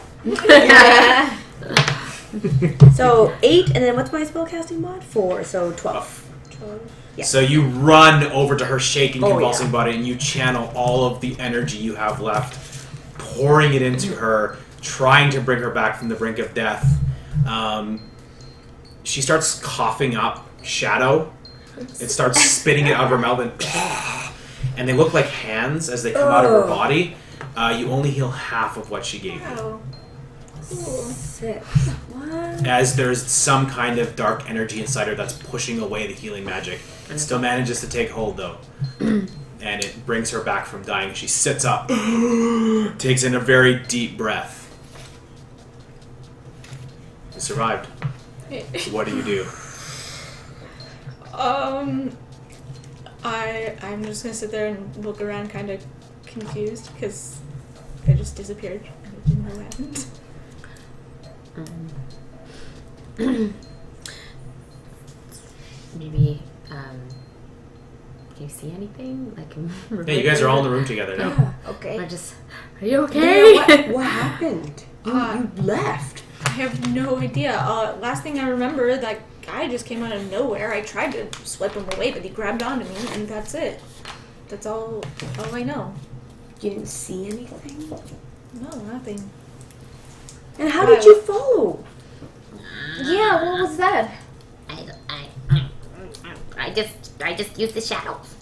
So 8, and then what's my spellcasting mod? 4, so 12. 12. Yeah. So you run over to her shaking, Oh, convulsing yeah. body, and you channel all of the energy you have left, pouring it into her, trying to bring her back from the brink of death. She starts coughing up shadow. It starts spitting it out of her mouth, and they look like hands as they come out of her body. You only heal half of what she gave you. Oh. 6. What? As there's some kind of dark energy inside her that's pushing away the healing magic. It still manages to take hold, though. And it brings her back from dying. She sits up, takes in a very deep breath. You survived. What do you do? I'm just gonna sit there and look around, kind of confused because I just disappeared. I didn't know what happened. Maybe. Can you see anything? Like, Yeah, you guys are all in the room together now. Yeah. Okay. Or just. Are you okay? What happened? You left. I have no idea. Last thing I remember, that guy just came out of nowhere. I tried to swipe him away, but he grabbed onto me, and that's it. That's all I know. You didn't see anything? No, nothing. And how did you follow? Yeah. What was that? I just used the shadows.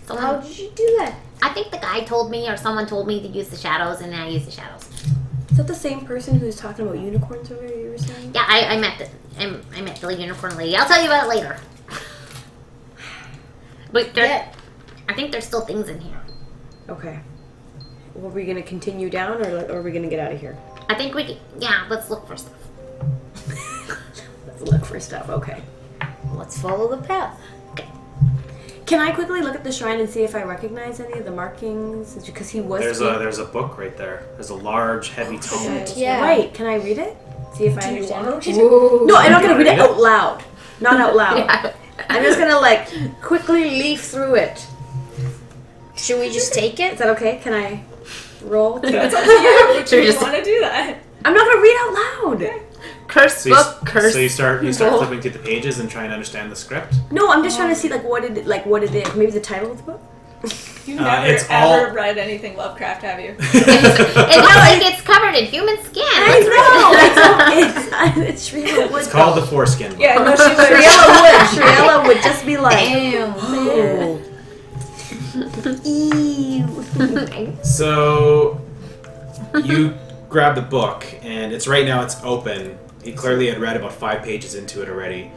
So How did you do that? I think the guy told me, or someone told me to use the shadows, and then I used the shadows. Is that the same person who's talking about unicorns over here you were saying? Yeah, I met the unicorn lady. I'll tell you about it later. But I think there's still things in here. Okay. Well, are we going to continue down or are we going to get out of here? I think let's look for stuff. Let's look for stuff. Okay. Let's follow the path. Can I quickly look at the shrine and see if I recognize any of the markings? Because he was. There's a book right there. There's a large, heavy tome. Yeah. Right. Can I read it? See if I Do you understand want it? to? No, I'm not Do going you to read it wanna out loud. Not out loud. Yeah. I'm just going to quickly leaf through it. Should we just take Is it? that okay? Can I roll? That's up to you. Should we You just- want to do that? I'm not going to read out loud. Curse So you, book, curse. so you start roll. flipping through the pages and trying to understand the script. No, I'm just trying to see what it is. Maybe the title of the book. You've never it's ever all- read anything Lovecraft, have you? It looks like it's covered in human skin. I know. It's Shriela Wood. It's called the Foreskin Book. Yeah, no, she was. Shriela would just be like, Damn. oh. Ew. So you grab the book, and it's right now. It's open. He clearly had read about 5 pages into it already,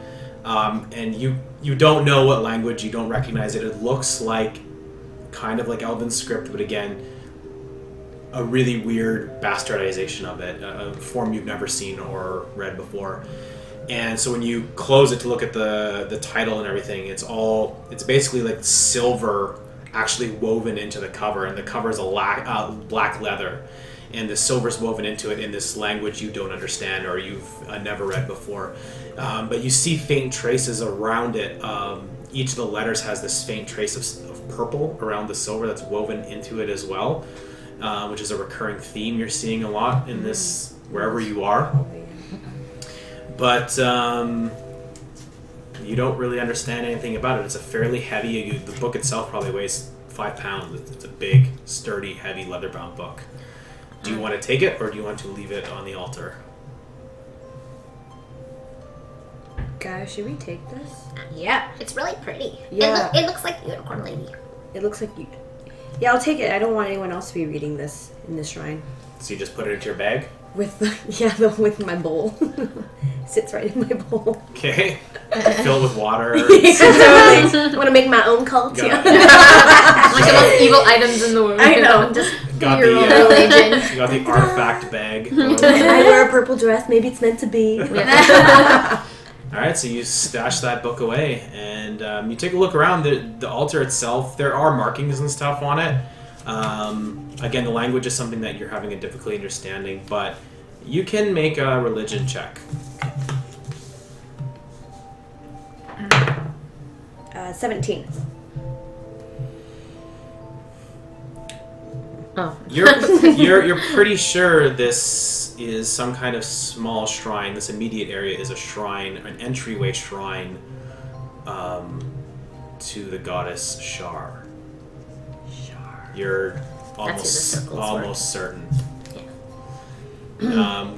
and you don't know what language. You don't recognize it. It looks like kind of like Elven script, but again, a really weird bastardization of it, a form you've never seen or read before. And so when you close it to look at the title and everything, it's basically like silver actually woven into the cover, and the cover is a black leather, and the silver's woven into it in this language you don't understand or you've never read before. But you see faint traces around it. Each of the letters has this faint trace of purple around the silver that's woven into it as well, which is a recurring theme you're seeing a lot in this, wherever you are. But you don't really understand anything about it. It's a fairly heavy, the book itself probably weighs 5 pounds. It's a big, sturdy, heavy, leather-bound book. Do you want to take it, or do you want to leave it on the altar? Guys, should we take this? Yeah. It's really pretty. Yeah. It looks like the unicorn lady. It looks like you... Yeah, I'll take it. I don't want anyone else to be reading this in this shrine. So you just put it into your bag? With with my bowl. Sits right in my bowl. Okay. Fill it with water. I want to make my own cult. Got Yeah. Like the most evil items in the world. I know. Just Got your the, own religion. You got the artifact bag. And I wear a purple dress. Maybe it's meant to be. Alright, so you stash that book away, and you take a look around. The altar itself, there are markings and stuff on it. Again, the language is something that you're having a difficulty understanding, but you can make a religion check. 17. Oh. You're pretty sure this is some kind of small shrine. This immediate area is a shrine, an entryway shrine to the goddess Shar. You're almost certain.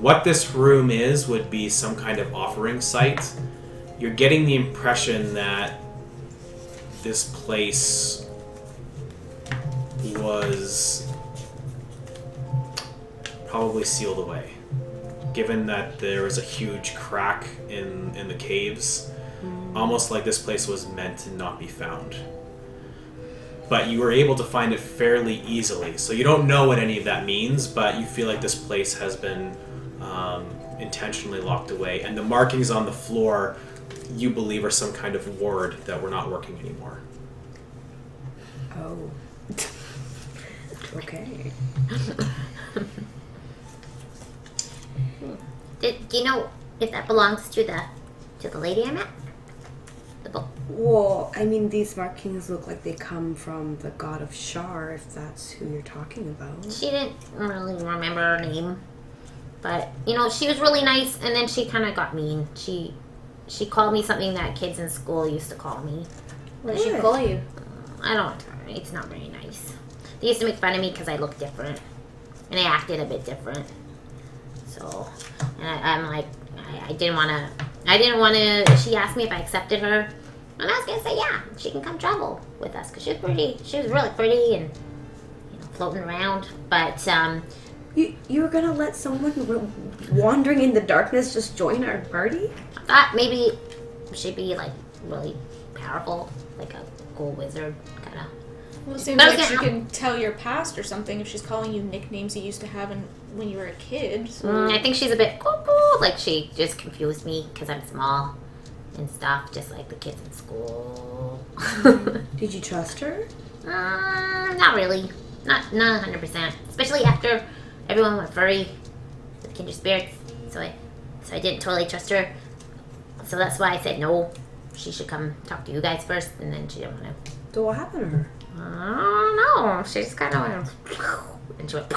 What this room is would be some kind of offering site. You're getting the impression that this place was probably sealed away, given that there was a huge crack in the caves, almost like this place was meant to not be found. But you were able to find it fairly easily, so you don't know what any of that means, but you feel like this place has been intentionally locked away, and the markings on the floor you believe are some kind of ward that were not working anymore. Oh. Okay. Do you know if that belongs to the lady I met? The book. Well, I mean, these markings look like they come from the god of Shar, if that's who you're talking about. She didn't really remember her name, but she was really nice. And then she kind of got mean. She called me something that kids in school used to call me. What did she call you? I don't. It's not very nice. They used to make fun of me because I looked different, and I acted a bit different. So, and I'm like, I didn't want to. She asked me if I accepted her, and I was gonna say yeah, she can come travel with us because she was pretty. She was really pretty and floating around. But You were gonna let someone wandering in the darkness just join our party? I thought maybe she'd be like really powerful, like a cool wizard kind of. Well, it seems But I was like she gonna- can tell your past or something if she's calling you nicknames you used to have when you were a kid. So. I think she's a bit cuckoo. Like she just confused me because I'm small and stuff, just like the kids in school. Did you trust her? Not really. Not 100%. Especially after everyone went furry with kindred spirits. So I didn't totally trust her. So that's why I said no. She should come talk to you guys first, and then she didn't want to. So what happened to her? I don't know. She just kind of went and she went.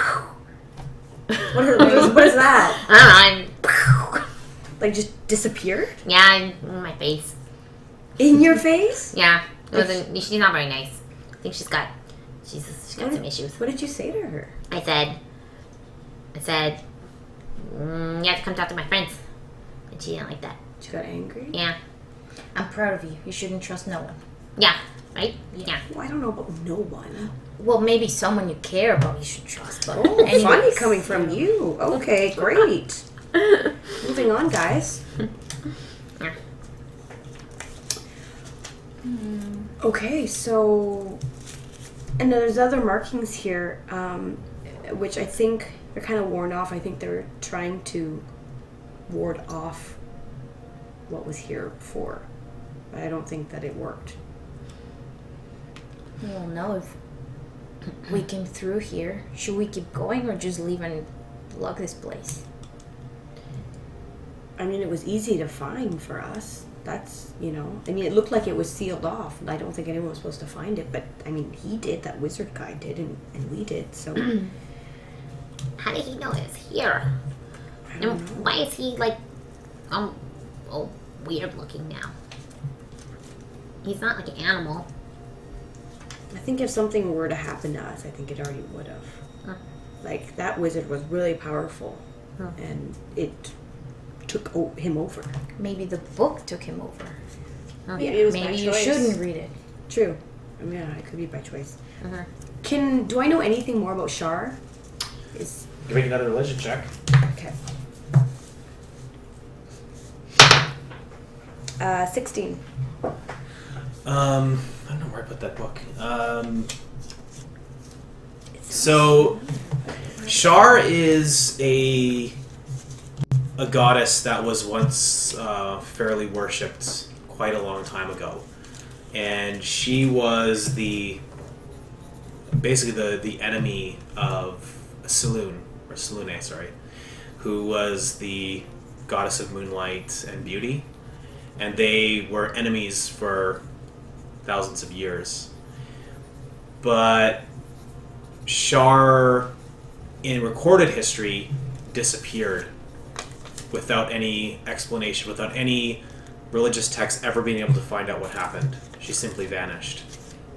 What is that? I don't know. Like just disappeared? Yeah, in my face. In your face? Yeah, it wasn't. She's not very nice. I think she's got some issues. What did you say to her? I said, you have to come talk to my friends, and she didn't like that. She got angry? Yeah, I'm proud of you. You shouldn't trust no one. yeah, right? Yeah. Well, I don't know about no one. Well, maybe someone you care about you should trust. But Oh, anyways. funny coming from you. Okay, great. Moving on, guys. Yeah. Okay, so... And there's other markings here, which I think they're kind of worn off. I think they're trying to ward off what was here before. But I don't think that it worked. We don't know if we came through here. Should we keep going or just leave and lock this place? I mean, it was easy to find for us. that's, I mean, it looked like it was sealed off. I don't think anyone was supposed to find it, but, I mean, he did, that wizard guy did, and we did, so. How did he know it was here? I don't And know. why is he, like, weird looking now? He's not like an animal. I think if something were to happen to us, I think it already would have. Huh. Like, that wizard was really powerful, Huh. and it took him over. Maybe the book took him over. Oh, Maybe it was Maybe by you choice. shouldn't read it. True. I mean, yeah, it could be by choice. Uh-huh. Do I know anything more about Shar? You make another religion check. Okay. 16. I don't know where I put that book. So, Shar is a goddess that was once fairly worshipped quite a long time ago, and she was basically the enemy of Selune, who was the goddess of moonlight and beauty, and they were enemies for thousands of years. But Shar, in recorded history, disappeared without any explanation, without any religious text ever being able to find out what happened. She simply vanished.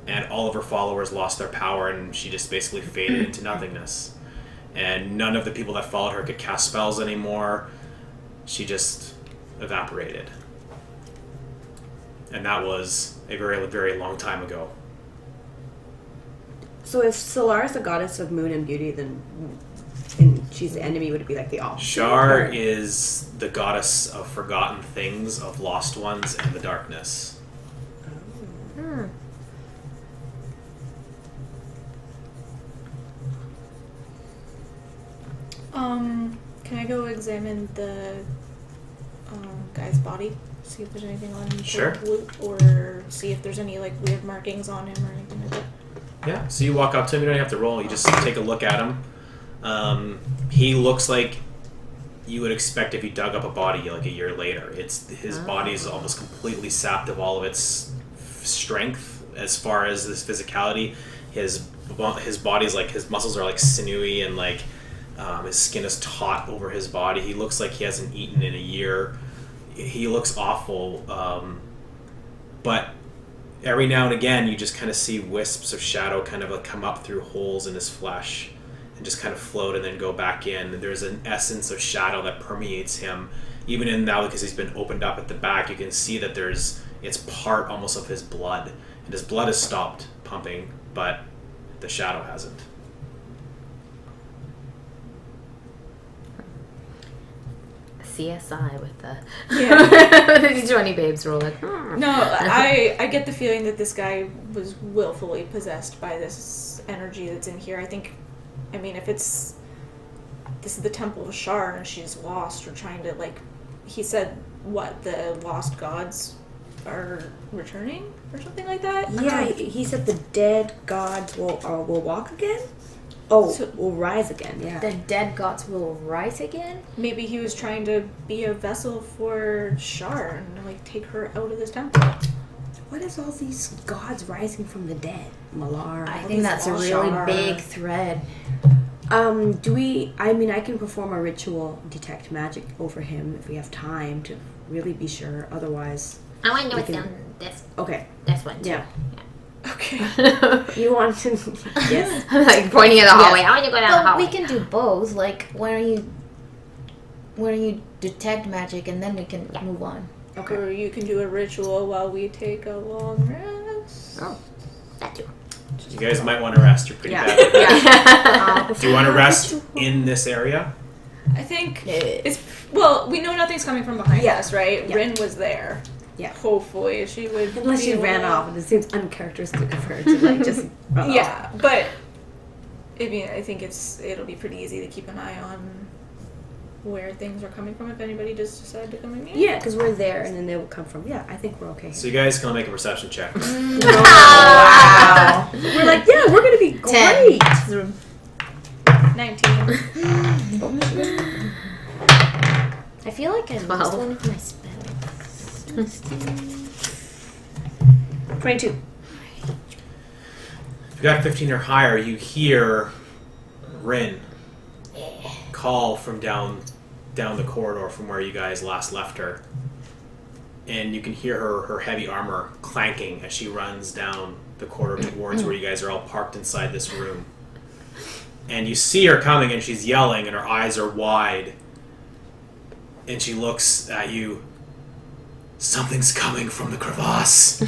And all of her followers lost their power, and she just basically faded into nothingness. And none of the people that followed her could cast spells anymore. She just evaporated. And that was a very, very long time ago. So if Solar is the goddess of moon and beauty, then and she's the enemy, would it be like the opposite? Shar is the goddess of forgotten things, of lost ones, and the darkness. Can I go examine the guy's body? See if there's anything on him. Sure. Or see if there's any like weird markings on him or anything like that. Yeah, so you walk up to him, you don't have to roll, you just take a look at him. He looks like you would expect if you dug up a body like a year later. His body is almost completely sapped of all of its strength as far as his physicality. His body's like, his muscles are like sinewy, and like his skin is taut over his body. He looks like he hasn't eaten in a year. He looks awful, but every now and again you just kind of see wisps of shadow kind of like come up through holes in his flesh and just kind of float and then go back in. And there's an essence of shadow that permeates him. Even in now, because he's been opened up at the back, you can see that it's part almost of his blood. And his blood has stopped pumping, but the shadow hasn't. CSI with the Yeah. the D20 babes rolling. No, I get the feeling that this guy was willfully possessed by this energy that's in here. I mean, if this is the Temple of Shar and she's lost or trying to, like, he said, what, the lost gods are returning or something like that? Yeah, he said the dead gods will walk again? Oh, So- will rise again, yeah. The dead gods will rise again? Maybe he was trying to be a vessel for Shar and, like, take her out of this temple. What is all these gods rising from the dead? Malar. I all think these that's a really Shar. big thread. I can perform a ritual detect magic over him if we have time to really be sure. Otherwise, I want to know We what's can- down this okay. one too. Yeah. Okay. You want to? Yes. I'm like pointing at the hallway. I want to go down the But hallway. we can do both. Like, why don't you detect magic and then we can move on. Okay. Or you can do a ritual while we take a long rest. Oh, that too. You guys might want to rest. You're pretty Yeah. bad. Yeah. Do you want to rest in this area? I think it's we know nothing's coming from behind Yeah. us, right? Yeah. Rin was there. Yeah. Hopefully she would. Unless be she able ran to- off, and it seems uncharacteristic of her to like just run off. Yeah, but I mean, I think it'll be pretty easy to keep an eye on where things are coming from if anybody does decide to come in. Yeah, because we're there, and then they will come from. Yeah, I think we're okay. So you guys can make a perception check. Wow. We're like, yeah, we're gonna be great. 19. I feel like I lost 12. one of my spells. 22. If you got 15 or higher, you hear Rin call from down the corridor from where you guys last left her. And you can hear her heavy armor clanking as she runs down the corridor towards where you guys are all parked inside this room. And you see her coming, and she's yelling, and her eyes are wide. And she looks at you. Something's coming from the crevasse.